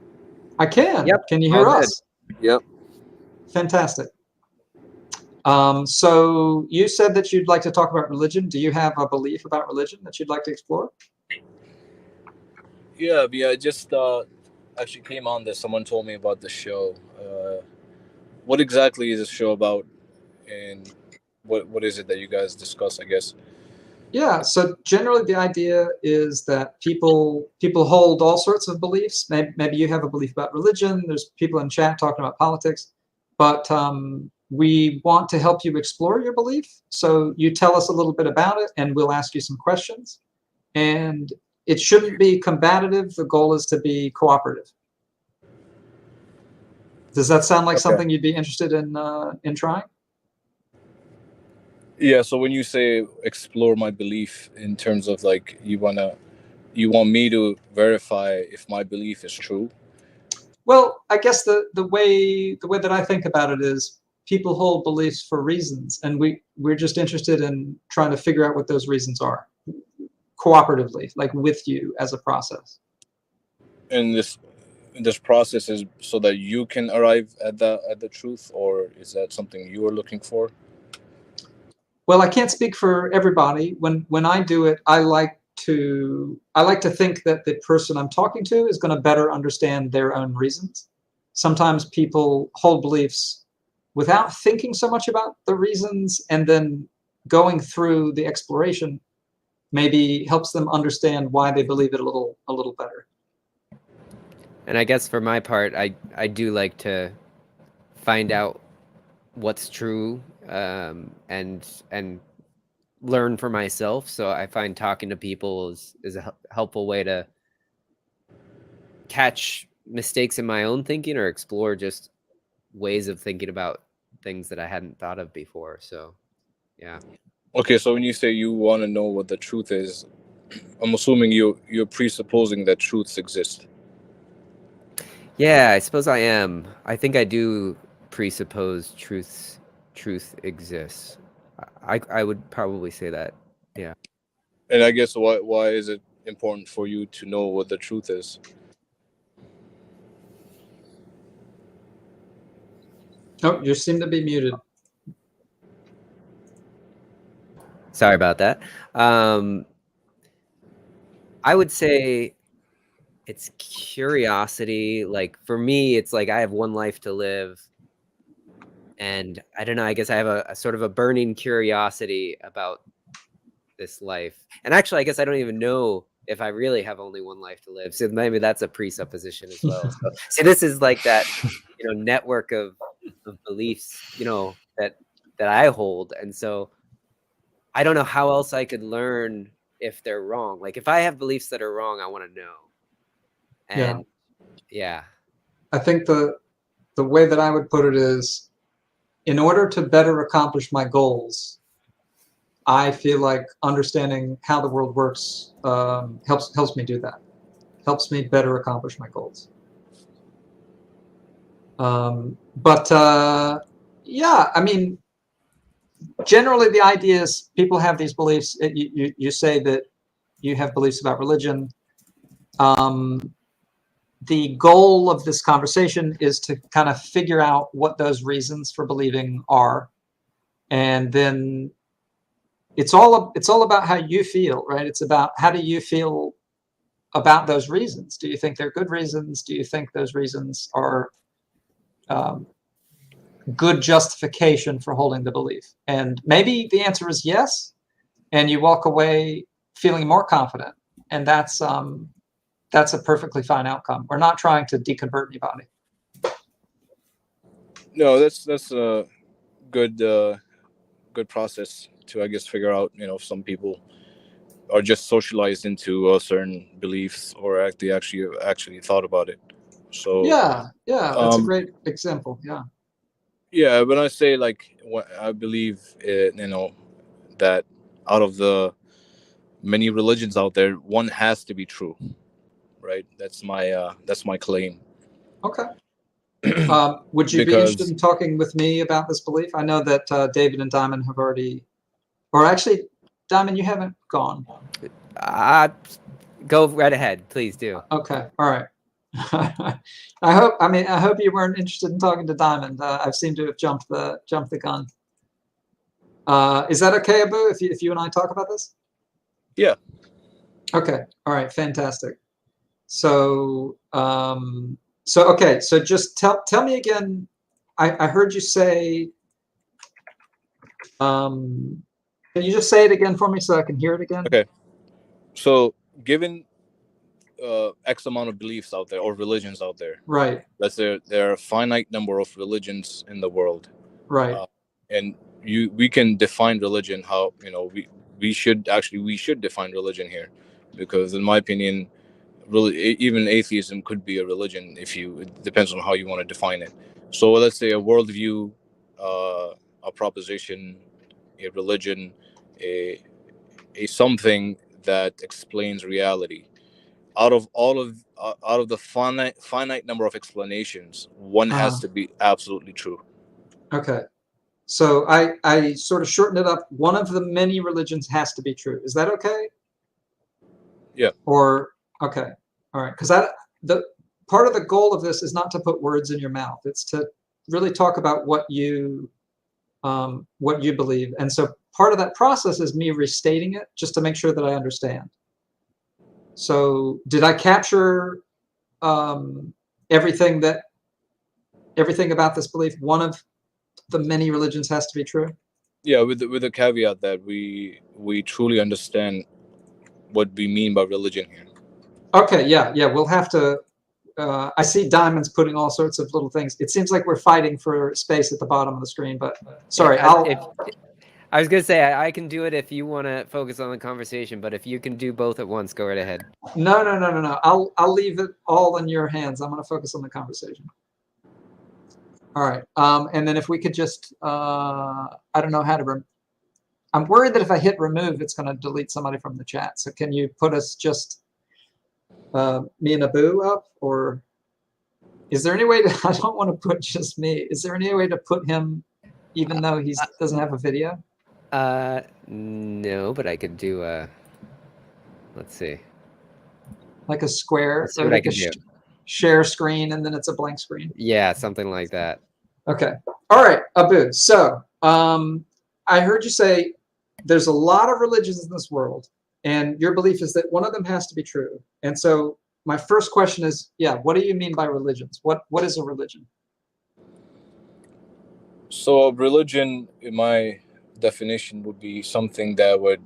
I can. Yep. Can you hear us? Yep. Fantastic. So you said that you'd like to talk about religion. Do you have a belief about religion that you'd like to explore? Yeah. I just actually came on this. Someone told me about the show. What exactly is the show about, and what is it that you guys discuss, I guess? Yeah, so generally the idea is that people hold all sorts of beliefs. Maybe you have a belief about religion. There's people in chat talking about politics. But we want to help you explore your belief. So you tell us a little bit about it, and we'll ask you some questions. And it shouldn't be combative. The goal is to be cooperative. Does that sound like something you'd be interested in trying? Yeah, so when you say explore my belief in terms of like you want me to verify if my belief is true? Well, I guess the way that I think about it is people hold beliefs for reasons, and we're just interested in trying to figure out what those reasons are, cooperatively, like with you as a process. And this process is so that you can arrive at the truth, or is that something you are looking for? Well, I can't speak for everybody. When I do it, I like to think that the person I'm talking to is going to better understand their own reasons. Sometimes people hold beliefs without thinking so much about the reasons, and then going through the exploration maybe helps them understand why they believe it a little better. And I guess for my part, I do like to find out what's true, and learn for myself. So I find talking to people is a helpful way to catch mistakes in my own thinking, or explore just ways of thinking about things that I hadn't thought of before. So yeah. Okay, so when you say you want to know what the truth is, I'm assuming you're presupposing that truths exist. Yeah, I suppose I am. I think I do presuppose truth exists. I would probably say that. Yeah. And I guess why is it important for you to know what the truth is? Oh, you seem to be muted. Sorry about that. I would say it's curiosity. Like for me, it's like I have one life to live, and I don't know, I guess I have a sort of a burning curiosity about this life. And actually, I guess I don't even know if I really have only one life to live. So maybe that's a presupposition as well. So see, this is like that, network of beliefs, that I hold. And so I don't know how else I could learn if they're wrong. Like if I have beliefs that are wrong, I want to know. And yeah. I think the way that I would put it is, in order to better accomplish my goals, I feel like understanding how the world works helps me do that. Helps me better accomplish my goals. Yeah, I mean, generally the idea is people have these beliefs. You say that you have beliefs about religion. The goal of this conversation is to kind of figure out what those reasons for believing are, and then it's all about how you feel, right? It's about how do you feel about those reasons. Do you think they're good reasons? Do you think those reasons are good justification for holding the belief? And maybe the answer is yes, and you walk away feeling more confident, and that's a perfectly fine outcome. We're not trying to deconvert anybody. No, that's a good process to, I guess, figure out, if some people are just socialized into certain beliefs, or they actually thought about it. So yeah, that's a great example. Yeah, when I say what I believe, that out of the many religions out there, one has to be true, right? That's my claim. Okay. Would you be interested in talking with me about this belief? I know that David and Diamond have already, or actually, Diamond, you haven't gone. Go right ahead, please do. Okay, all right. I hope you weren't interested in talking to Diamond. I seem to have jumped the gun. Is that okay, Abu, if you and I talk about this? Yeah. Okay. All right. Fantastic. So okay. So just tell me again. I heard you say. Can you just say it again for me so I can hear it again? Okay. So given X amount of beliefs out there, or religions out there, right? Let's say there are a finite number of religions in the world, right? And we can define religion how we should define religion here, because in my opinion, really even atheism could be a religion it depends on how you want to define it. So let's say a worldview, a proposition, a religion, a something that explains reality. Out of the finite number of explanations, one has to be absolutely true. Okay. So I sort of shortened it up. One of the many religions has to be true. Is that okay? Yeah. Or okay, all right. Because the part of the goal of this is not to put words in your mouth. It's to really talk about what you believe. And so part of that process is me restating it just to make sure that I understand. So did I capture everything about this belief? One of the many religions has to be true? Yeah, with the caveat that we truly understand what we mean by religion here. Okay, yeah, we'll have to. I see Diamond's putting all sorts of little things. It seems like we're fighting for space at the bottom of the screen, but sorry, I was gonna say I can do it if you want to focus on the conversation, but if you can do both at once, go right ahead. No. I'll leave it all in your hands. I'm going to focus on the conversation. All right, and then if we could just, I don't know how to. I'm worried that if I hit remove, it's going to delete somebody from the chat. So can you put us just me and Abu up, or is there any way to? I don't want to put just me. Is there any way to put him, even though he doesn't have a video? No, but I could do let's see. Like a square, Let's see what I can do. Share screen, and then it's a blank screen. Yeah, something like that. Okay. All right, Abu. So I heard you say there's a lot of religions in this world, and your belief is that one of them has to be true. And so my first question is, what do you mean by religions? What is a religion? So religion, in my definition, would be something that would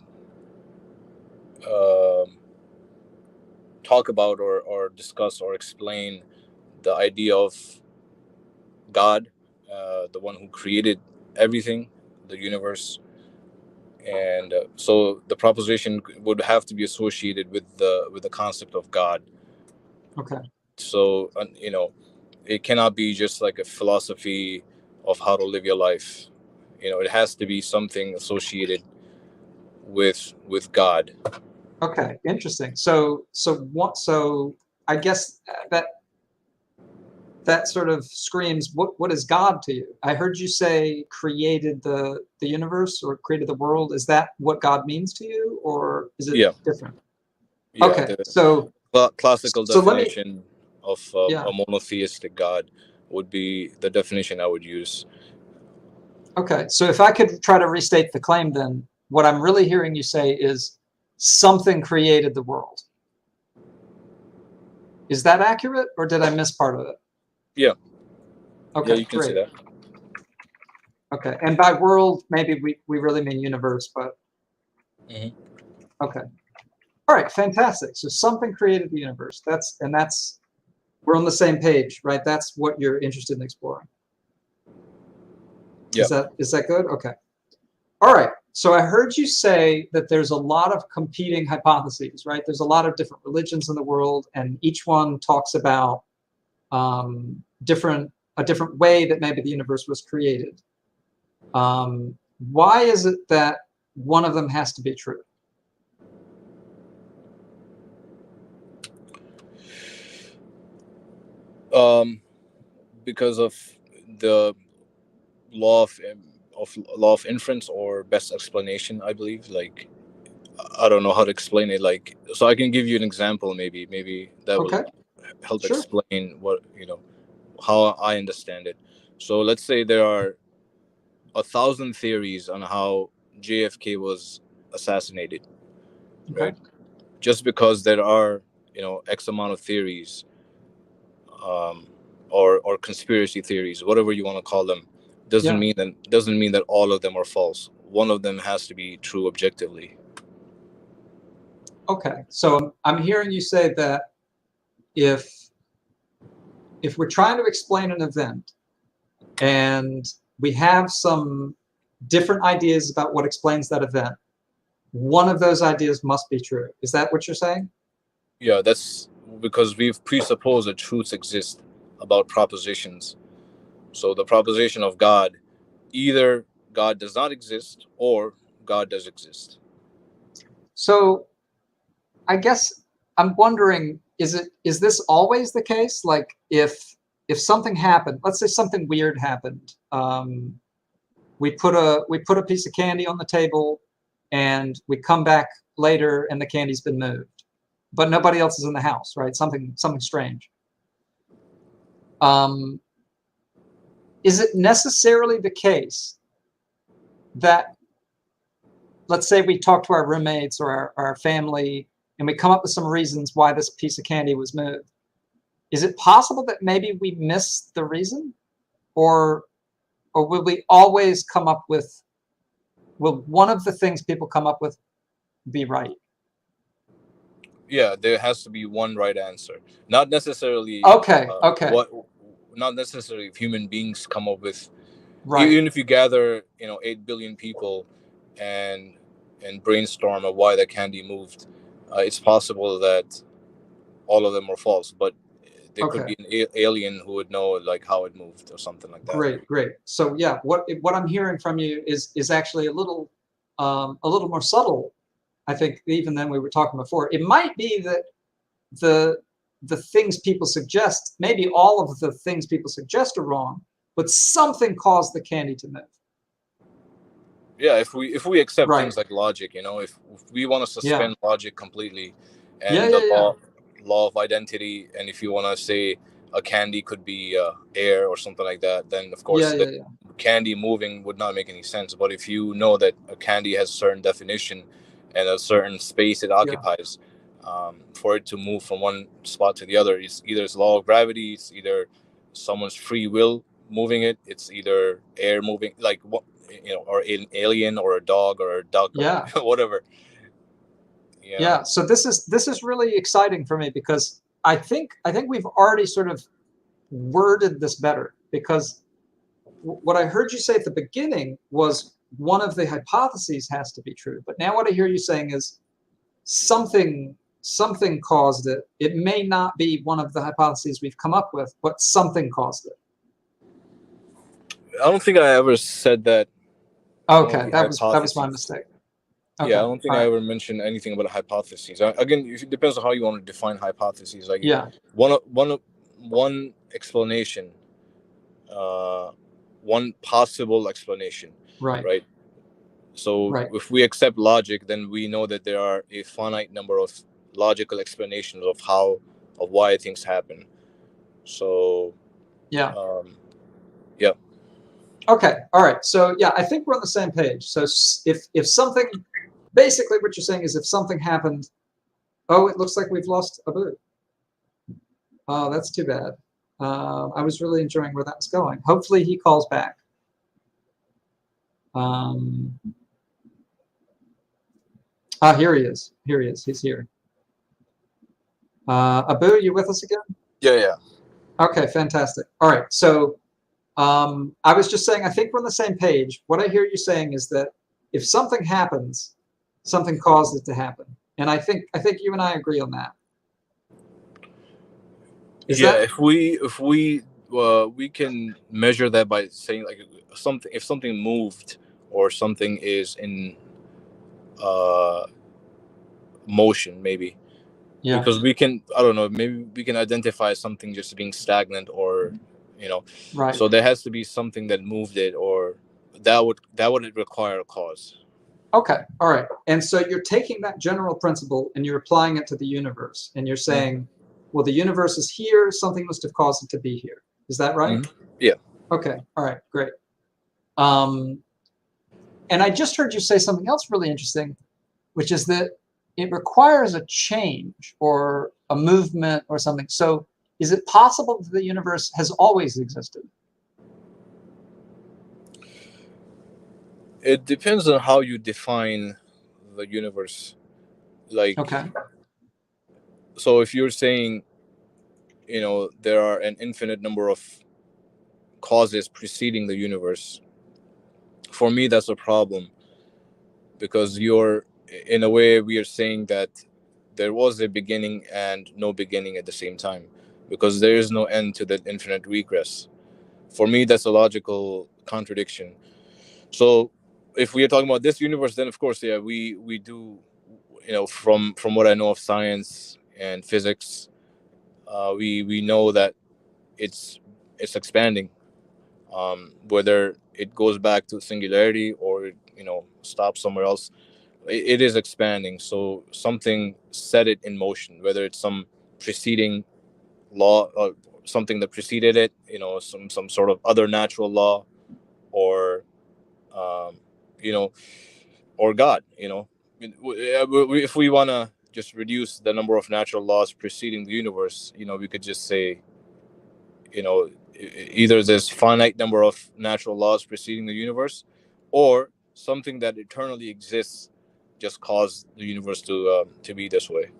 talk about or discuss or explain the idea of God, the one who created everything, the universe. And so the proposition would have to be associated with the concept of God. Okay. So it cannot be just like a philosophy of how to live your life. It has to be something associated with God. Okay, interesting. So I guess that sort of screams, what is God to you? I heard you say created the universe or created the world. Is that what God means to you, or is it different? Yeah, okay, so classical definition of a monotheistic God would be the definition I would use. Okay, so if I could try to restate the claim, then what I'm really hearing you say is something created the world. Is that accurate, or did I miss part of it? Yeah. Okay, yeah, you can great. see that. Okay, and by world, maybe we really mean universe, but Mm-hmm. Okay. All right, fantastic. So something created the universe. We're on the same page, right? That's what you're interested in exploring. Yeah. Is that good? Okay. All right. So I heard you say that there's a lot of competing hypotheses, right? There's a lot of different religions in the world, and each one talks about a different way that maybe the universe was created. Why is it that one of them has to be true? Because of the law of inference, or best explanation, I believe. Like, I don't know how to explain it. Like, so I can give you an example. Maybe that will help explain how I understand it. So let's say there are 1,000 theories on how JFK was assassinated, right? Just because there are X amount of theories, or conspiracy theories, whatever you want to call them, doesn't mean that all of them are false. One of them has to be true objectively. Okay, so I'm hearing you say that if we're trying to explain an event and we have some different ideas about what explains that event, one of those ideas must be true. Is that what you're saying? Yeah, that's because we've presupposed that truths exist about propositions. So the proposition of God, either God does not exist or God does exist. So I guess I'm wondering, is this always the case? Like if something happened, let's say something weird happened, we put a piece of candy on the table, and we come back later and the candy's been moved, but nobody else is in the house, right? Something strange. Is it necessarily the case that, let's say we talk to our roommates or our family and we come up with some reasons why this piece of candy was moved? Is it possible that maybe we miss the reason? Or will we always come up with, will one of the things people come up with be right? Yeah, there has to be one right answer. Not necessarily. Okay. Not necessarily if human beings come up with. Right. Even if you gather, 8 billion people, and brainstorm of why the candy moved, it's possible that all of them are false. But there could be an alien who would know like how it moved or something like that. Great. So yeah, what I'm hearing from you is actually a little more subtle, I think, even than we were talking before. It might be that the things people suggest, maybe all of the things people suggest are wrong, but something caused the candy to move. Yeah, if we accept things like logic, if we want to suspend logic completely, and law of identity, and if you want to say a candy could be air or something like that, then of course candy moving would not make any sense. But if you know that a candy has a certain definition and a certain space it occupies, for it to move from one spot to the other, it's either it's law of gravity, it's either someone's free will moving it, it's either air moving, like what, or an alien or a dog or a duck, or whatever. Yeah. So this is really exciting for me, because I think we've already sort of worded this better, because what I heard you say at the beginning was one of the hypotheses has to be true. But now what I hear you saying is something caused it. It may not be one of the hypotheses we've come up with, but something caused it. I don't think I ever said that. Okay, that was my mistake. Okay. Yeah, I don't think I ever mentioned anything about hypotheses. Again, it depends on how you want to define hypotheses. Like, one explanation, one possible explanation. Right. So if we accept logic, then we know that there are a finite number of logical explanations of why things happen. So Okay. All right. So yeah, I think we're on the same page. So if something, basically what you're saying is if something happened, it looks like we've lost Abu. Oh, that's too bad. I was really enjoying where that was going. Hopefully he calls back. Here he is. He's here. Abu, you with us again? Yeah. Okay, fantastic. All right. So I was just saying, I think we're on the same page. What I hear you saying is that if something happens, something caused it to happen, and I think you and I agree on that. If we can measure that by saying like if something moved or something is in motion, maybe. Yeah. Because we can, I don't know, maybe we can identify something just being stagnant or. Right. So there has to be something that moved it, or that would require a cause. Okay. All right. And so you're taking that general principle and you're applying it to the universe, and you're saying, well, the universe is here. Something must have caused it to be here. Is that right? Mm-hmm. Yeah. Okay. All right. Great. And I just heard you say something else really interesting, which is that it requires a change or a movement or something. So is it possible that the universe has always existed? It depends on how you define the universe. Like, so if you're saying, there are an infinite number of causes preceding the universe, for me, that's a problem, because in a way, we are saying that there was a beginning and no beginning at the same time, because there is no end to that infinite regress. For me, that's a logical contradiction. So if we are talking about this universe, then of course, we do, from what I know of science and physics, we know that it's expanding. Whether it goes back to singularity or it, stops somewhere else, it is expanding. So something set it in motion, whether it's some preceding law or something that preceded it, some sort of other natural law, or um, you know or God. If we want to just reduce the number of natural laws preceding the universe, we could just say, either there's finite number of natural laws preceding the universe, or something that eternally exists just caused the universe to be this way.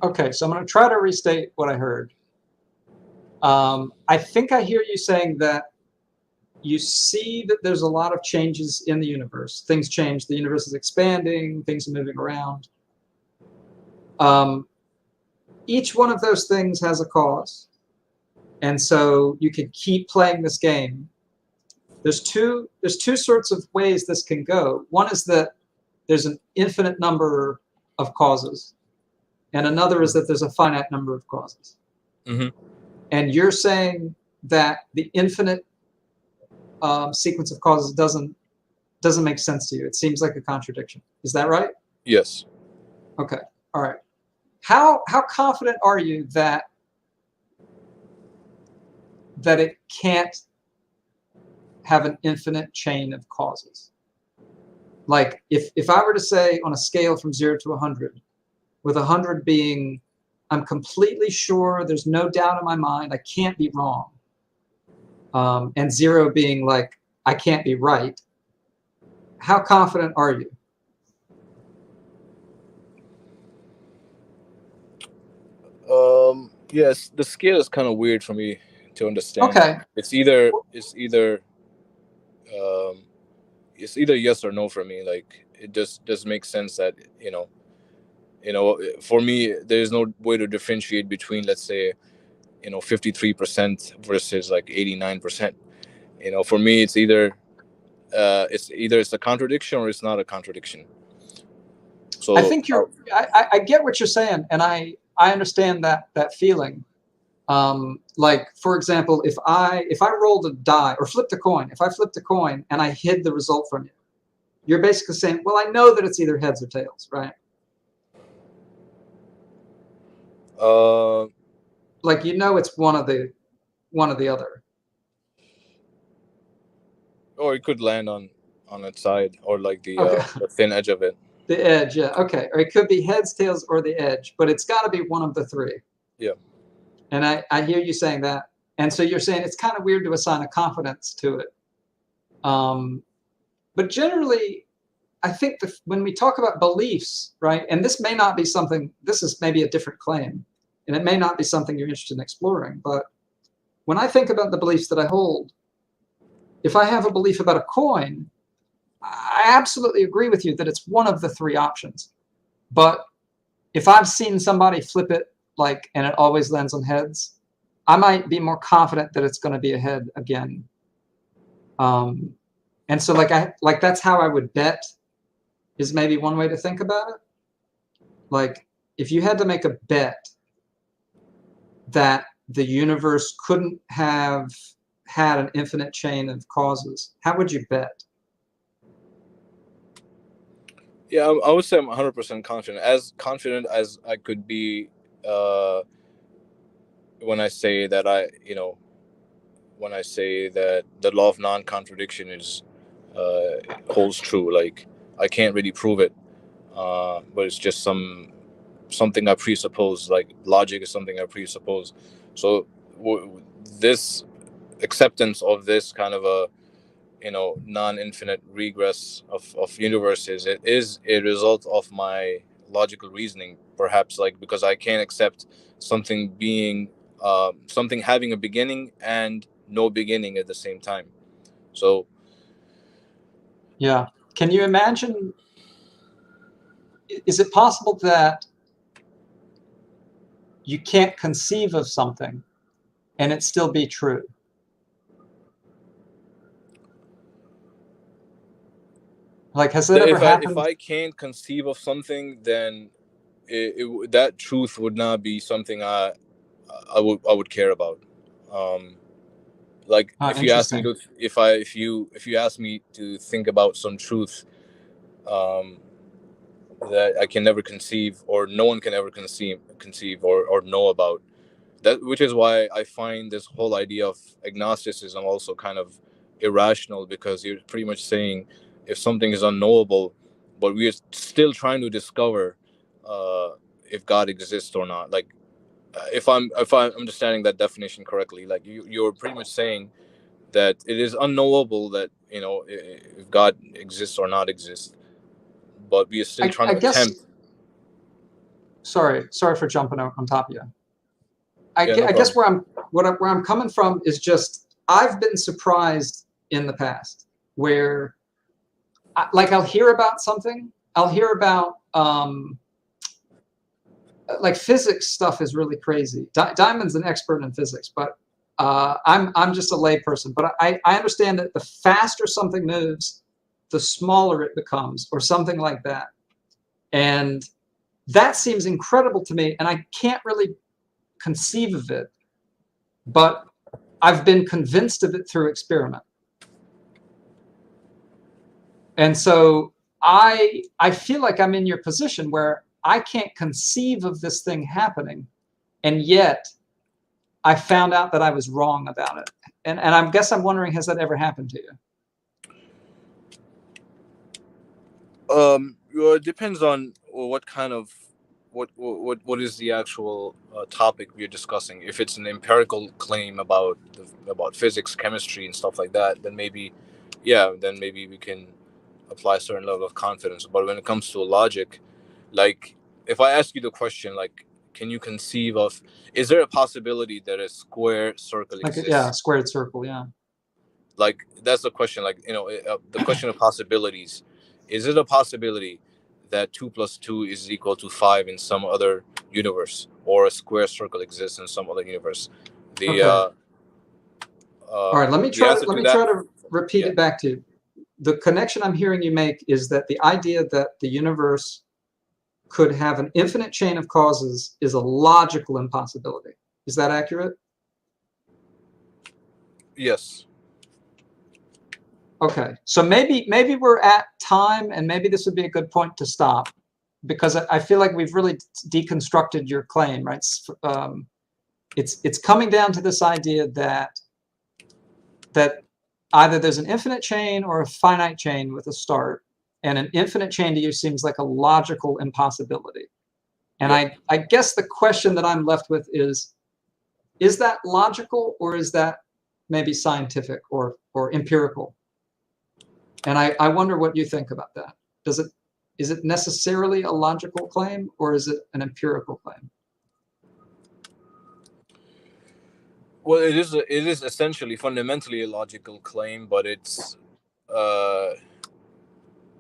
Okay, so I'm going to try to restate what I heard. I think I hear you saying that you see that there's a lot of changes in the universe. Things change. The universe is expanding. Things are moving around. Each one of those things has a cause. And so you can keep playing this game. There's two sorts of ways this can go. One is that there's an infinite number of causes. And another is that there's a finite number of causes. Mm-hmm. And you're saying that the infinite sequence of causes doesn't make sense to you. It seems like a contradiction. Is that right? Yes. Okay. All right. How confident are you that it can't have an infinite chain of causes? Like if I were to say on a scale from 0 to 100, with 100 being I'm completely sure, there's no doubt in my mind, I can't be wrong, and 0 being like I can't be right, how confident are you? Yes, the scale is kind of weird for me to understand. Okay. It's either yes or no for me. Like, it just doesn't make sense that for me there's no way to differentiate between, let's say, 53% versus like 89%. For me it's either it's a contradiction or it's not a contradiction. So I think I get what you're saying, and I understand that feeling. Like, for example, if I rolled a die or flipped a coin, if I flipped a coin and I hid the result from you, you're basically saying, well, I know that it's either heads or tails, right? Like, it's one of the other. Or it could land on its side, or like the thin edge of it. The edge, yeah. Okay. Or it could be heads, tails, or the edge, but it's got to be one of the three. Yeah. And I hear you saying that. And so you're saying it's kind of weird to assign a confidence to it. But generally, I think when we talk about beliefs, right, and this may not be something, this is maybe a different claim, and it may not be something you're interested in exploring, but when I think about the beliefs that I hold, if I have a belief about a coin, I absolutely agree with you that it's one of the three options. But if I've seen somebody flip it, and it always lands on heads, I might be more confident that it's going to be a head again. And so that's how I would bet, is maybe one way to think about it. Like, if you had to make a bet that the universe couldn't have had an infinite chain of causes, how would you bet? Yeah, I would say I'm 100% confident. As confident as I could be when I say that the law of non-contradiction holds true. Like, I can't really prove it, but it's just something I presuppose. Like, logic is something I presuppose. So this acceptance of this kind of a non-infinite regress of universes, it is a result of my logical reasoning, perhaps, like, because I can't accept something being something having a beginning and no beginning at the same time. So yeah, can you imagine, is it possible that you can't conceive of something and it still be true? Like, has that ever happened? If I can't conceive of something, then that truth would not be something I would care about. Like if you ask me Interesting. to, if you ask me to think about some truth that I can never conceive, or no one can ever conceive or know about, that, which is why I find this whole idea of agnosticism also kind of irrational, because you're pretty much saying if something is unknowable, but we are still trying to discover if God exists or not. Like if I'm understanding that definition correctly, like you're pretty much saying that it is unknowable that, you know, if God exists or not exists, but we are still trying I to guess. attempt. Sorry for jumping on top of you. Yeah, no I guess problem. where I'm coming from is just I've been surprised in the past where, like, I'll hear about something. I'll hear about like physics stuff is really crazy. Diamond's an expert in physics, but I'm just a layperson. But I understand that the faster something moves, the smaller it becomes, or something like that. And that seems incredible to me, and I can't really conceive of it, but I've been convinced of it through experiment. And so I feel like I'm in your position where I can't conceive of this thing happening, and yet I found out that I was wrong about it. And I guess I'm wondering, has that ever happened to you? Well, it depends on what kind of what is the actual topic we're discussing. If it's an empirical claim about physics, chemistry, and stuff like that, then maybe, yeah, then maybe we can apply a certain level of confidence. But when it comes to logic, like if I ask you the question, like, can you conceive of, is there a possibility that a square circle Like, exists? yeah, squared circle, yeah. Like that's the question. Like, you know, the question of possibilities. Is it a possibility that 2 + 2 is equal to 5 in some other universe, or a square circle exists in some other universe? The Okay. All right, let me try to repeat Yeah. it back to you. The connection I'm hearing you make is that the idea that the universe could have an infinite chain of causes is a logical impossibility. Is that accurate? Yes. Okay, so maybe we're at time, and maybe this would be a good point to stop, because I feel like we've really deconstructed your claim, right? It's coming down to this idea that either there's an infinite chain or a finite chain with a start, and an infinite chain to you seems like a logical impossibility. And Yep. I guess the question that I'm left with is that logical, or is that maybe scientific or empirical? And I wonder what you think about that. Is it necessarily a logical claim, or is it an empirical claim? Well, it is essentially fundamentally a logical claim, but it's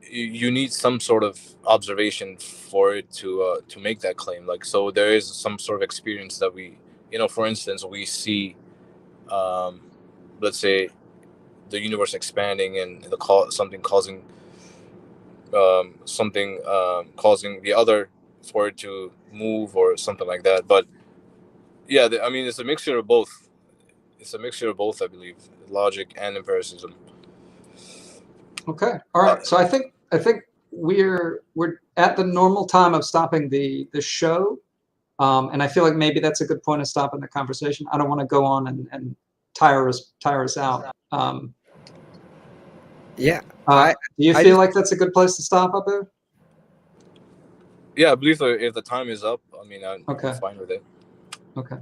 you need some sort of observation for it to make that claim. Like, so there is some sort of experience that we, you know, for instance, we see, let's say, the universe expanding and something causing causing the other for it to move or something like that. But yeah, I mean, it's a mixture of both. It's a mixture of both, I believe, logic and empiricism. Okay, all right. So I think we're at the normal time of stopping the show, and I feel like maybe that's a good point of stopping the conversation. I don't want to go on and tire us out. Yeah. Do you feel like that's a good place to stop up there? Yeah, I believe if the time is up, I mean, I'm fine with it. Okay.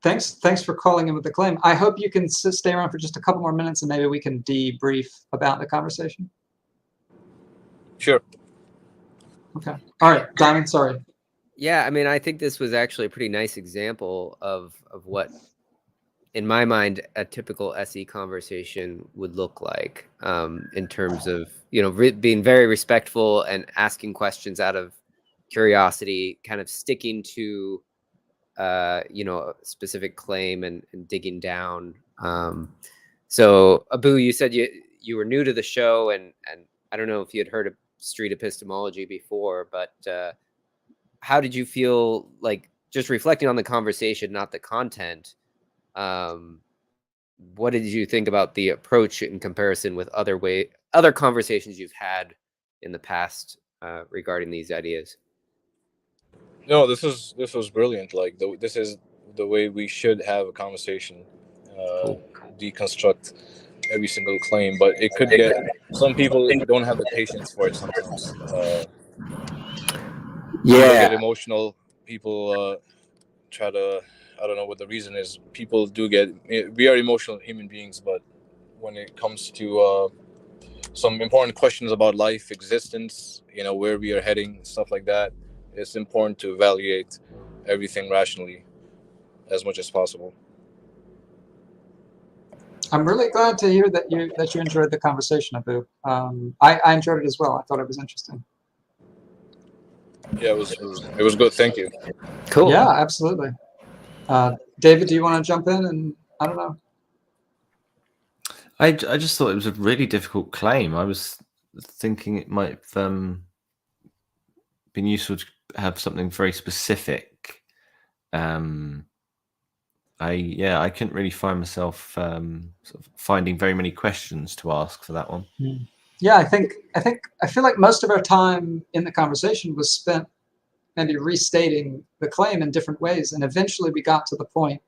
Thanks for calling in with the claim. I hope you can stay around for just a couple more minutes, and maybe we can debrief about the conversation. Sure. Okay. All right, Diamond, sorry. Yeah, I mean, I think this was actually a pretty nice example of what, in my mind, a typical SE conversation would look like, in terms of, you know, being very respectful and asking questions out of curiosity, kind of sticking to, you know, a specific claim and digging down. So Abu, you said you were new to the show, and I don't know if you had heard of Street Epistemology before, but how did you feel, like, just reflecting on the conversation, not the content? What did you think about the approach in comparison with other conversations you've had in the past regarding these ideas? No, this was brilliant. Like this is the way we should have a conversation. Cool. Deconstruct every single claim, but it could get some people don't have the patience for it sometimes. People get emotional. People try to. I don't know what the reason is. People do get. We are emotional human beings, but when it comes to some important questions about life, existence, where we are heading, stuff like that, it's important to evaluate everything rationally as much as possible. I'm really glad to hear that you enjoyed the conversation, Abu. I enjoyed it as well. I thought it was interesting. Yeah, it was good. Thank you. Cool. Yeah, absolutely. David, do you want to jump in? And I don't know. I just thought it was a really difficult claim. I was thinking it might have been useful to have something very specific. I couldn't really find myself sort of finding very many questions to ask for that one. Yeah, I feel like most of our time in the conversation was spent maybe restating the claim in different ways, and eventually we got to the point.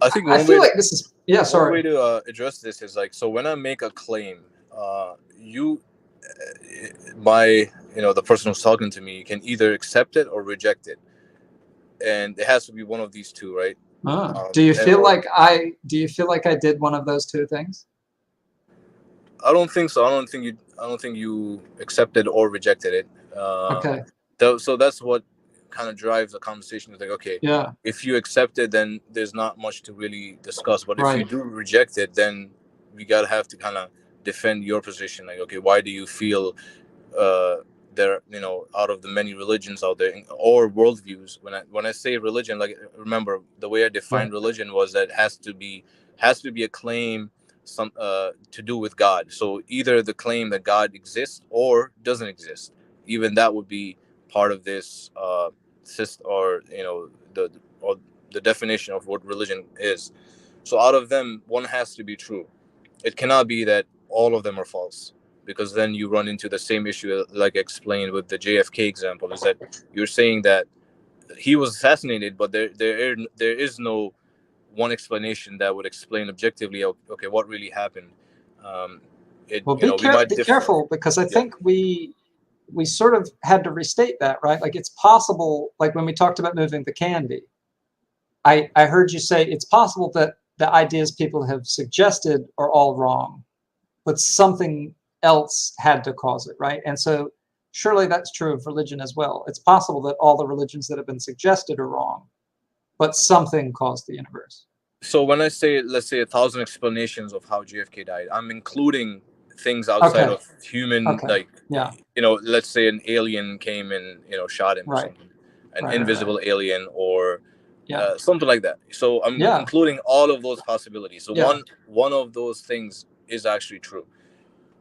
I think I feel like this is one way to address this is like, so when I make a claim, the person who's talking to me can either accept it or reject it, and it has to be one of these two, right? Do you feel like I did one of those two things? I don't think so. I don't think you accepted or rejected it. Okay. So that's what kind of drives the conversation. It's like, okay, yeah, if you accept it, then there's not much to really discuss. But right. if you do reject it, then we have to kind of defend your position. Like, okay, why do you feel there? Out of the many religions out there or worldviews, when I say religion, like, remember the way I defined religion was that it has to be a claim to do with God. So either the claim that God exists or doesn't exist. Even that would be part of this system, or the definition of what religion is. So out of them, one has to be true. It cannot be that all of them are false, because then you run into the same issue like I explained with the JFK example, is that you're saying that he was assassinated, but there is no one explanation that would explain objectively, okay, what really happened. Be careful, because I think we sort of had to restate that, right? Like, it's possible, like when we talked about moving the candy, I heard you say it's possible that the ideas people have suggested are all wrong, but something else had to cause it, right? And so surely that's true of religion as well. It's possible that all the religions that have been suggested are wrong, but something caused the universe. So when I say, let's say, 1,000 explanations of how JFK died, I'm including things outside of human, like, let's say an alien came and, shot him, or something, an invisible alien, or something like that. So I'm including all of those possibilities. So one of those things is actually true.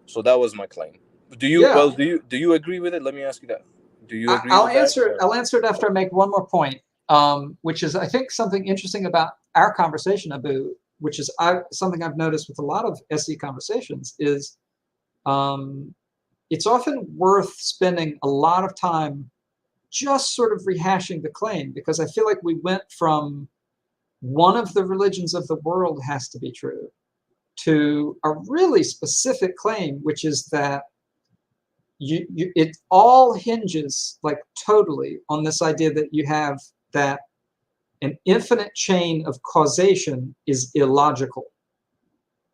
So that was my claim. Do you agree with it? Let me ask you that. Do you agree? I'll answer it after I make one more point, which is, I think, something interesting about our conversation, Abu, which is something I've noticed with a lot of SE conversations, is it's often worth spending a lot of time just sort of rehashing the claim, because I feel like we went from one of the religions of the world has to be true to a really specific claim, which is that it all hinges, like, totally on this idea that you have that an infinite chain of causation is illogical.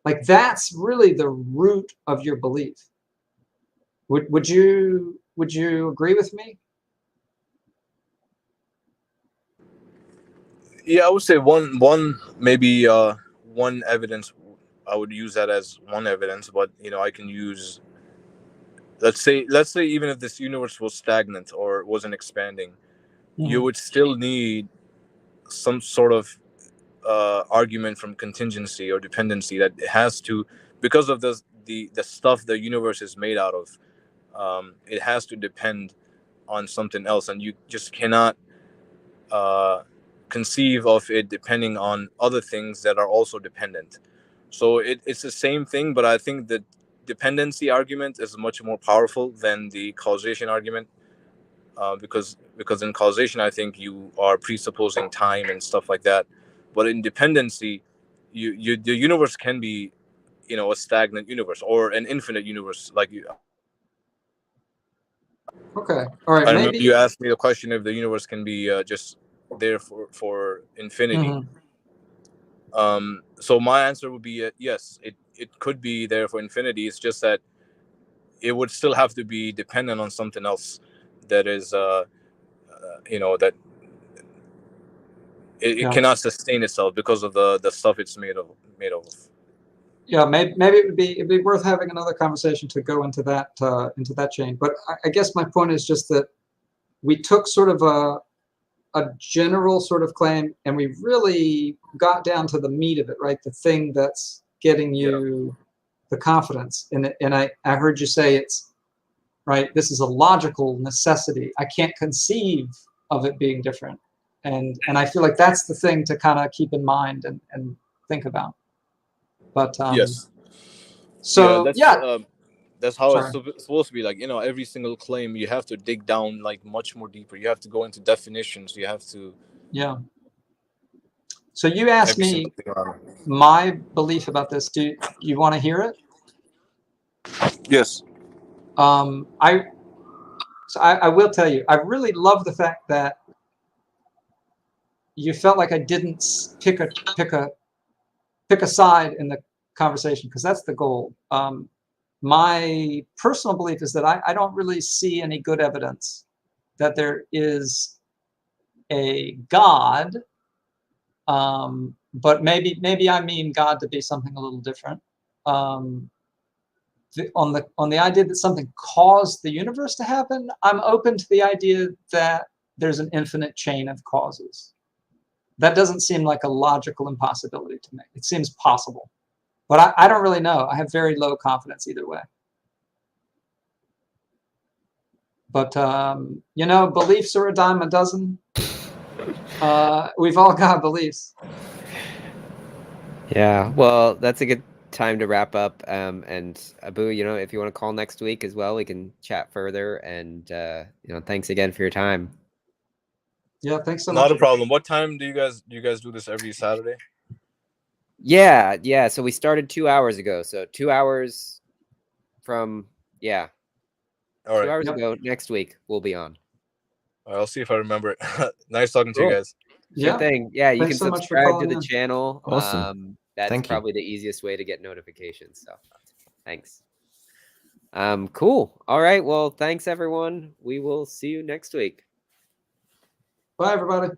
Like, that's really the root of your belief. Would you agree with me? Yeah, I would say one evidence. I would use that as one evidence, but I can use, let's say even if this universe was stagnant or wasn't expanding, you would still need some sort of argument from contingency or dependency that it has to, because of the stuff the universe is made out of. It has to depend on something else, and you just cannot conceive of it depending on other things that are also dependent. So it's the same thing, but I think the dependency argument is much more powerful than the causation argument, because in causation, I think you are presupposing time and stuff like that, but in dependency, the universe can be, a stagnant universe or an infinite universe, like you. Okay. All right. I remember Maybe. you asked me the question if the universe can be just there for infinity. So my answer would be yes. It could be there for infinity. It's just that it would still have to be dependent on something else that is, that it cannot sustain itself because of the stuff it's made of. Yeah, maybe it'd be worth having another conversation to go into that chain. But I guess my point is just that we took sort of a general sort of claim, and we really got down to the meat of it, right? The thing that's getting you the confidence. And I heard you say it's right. This is a logical necessity. I can't conceive of it being different, and I feel like that's the thing to kind of keep in mind and think about. But yes. So that's how it's supposed to be. Like, every single claim, you have to dig down like much more deeper. You have to go into definitions. You have to. Yeah. So you asked me my belief about this. Do you want to hear it? Yes. I will tell you. I really love the fact that you felt like I didn't pick a side in the conversation, because that's the goal. My personal belief is that I don't really see any good evidence that there is a God, but maybe I mean God to be something a little different. On the idea that something caused the universe to happen, I'm open to the idea that there's an infinite chain of causes. That doesn't seem like a logical impossibility to me. It seems possible. But I don't really know. I have very low confidence either way. But, beliefs are a dime a dozen. We've all got beliefs. Yeah, well, that's a good time to wrap up. And Abu, if you want to call next week as well, we can chat further. And, thanks again for your time. Yeah, thanks so much. Not a problem. What time do you guys do this every Saturday? Yeah. So we started 2 hours ago. So 2 hours from, All right. 2 hours ago, next week, we'll be on. I'll see if I remember it. Nice talking to you guys. Sure thing. Yeah, you Thanks can so subscribe to the channel. Awesome. That's probably the easiest way to get notifications. So thanks. Cool. All right. Well, thanks, everyone. We will see you next week. Bye, everybody.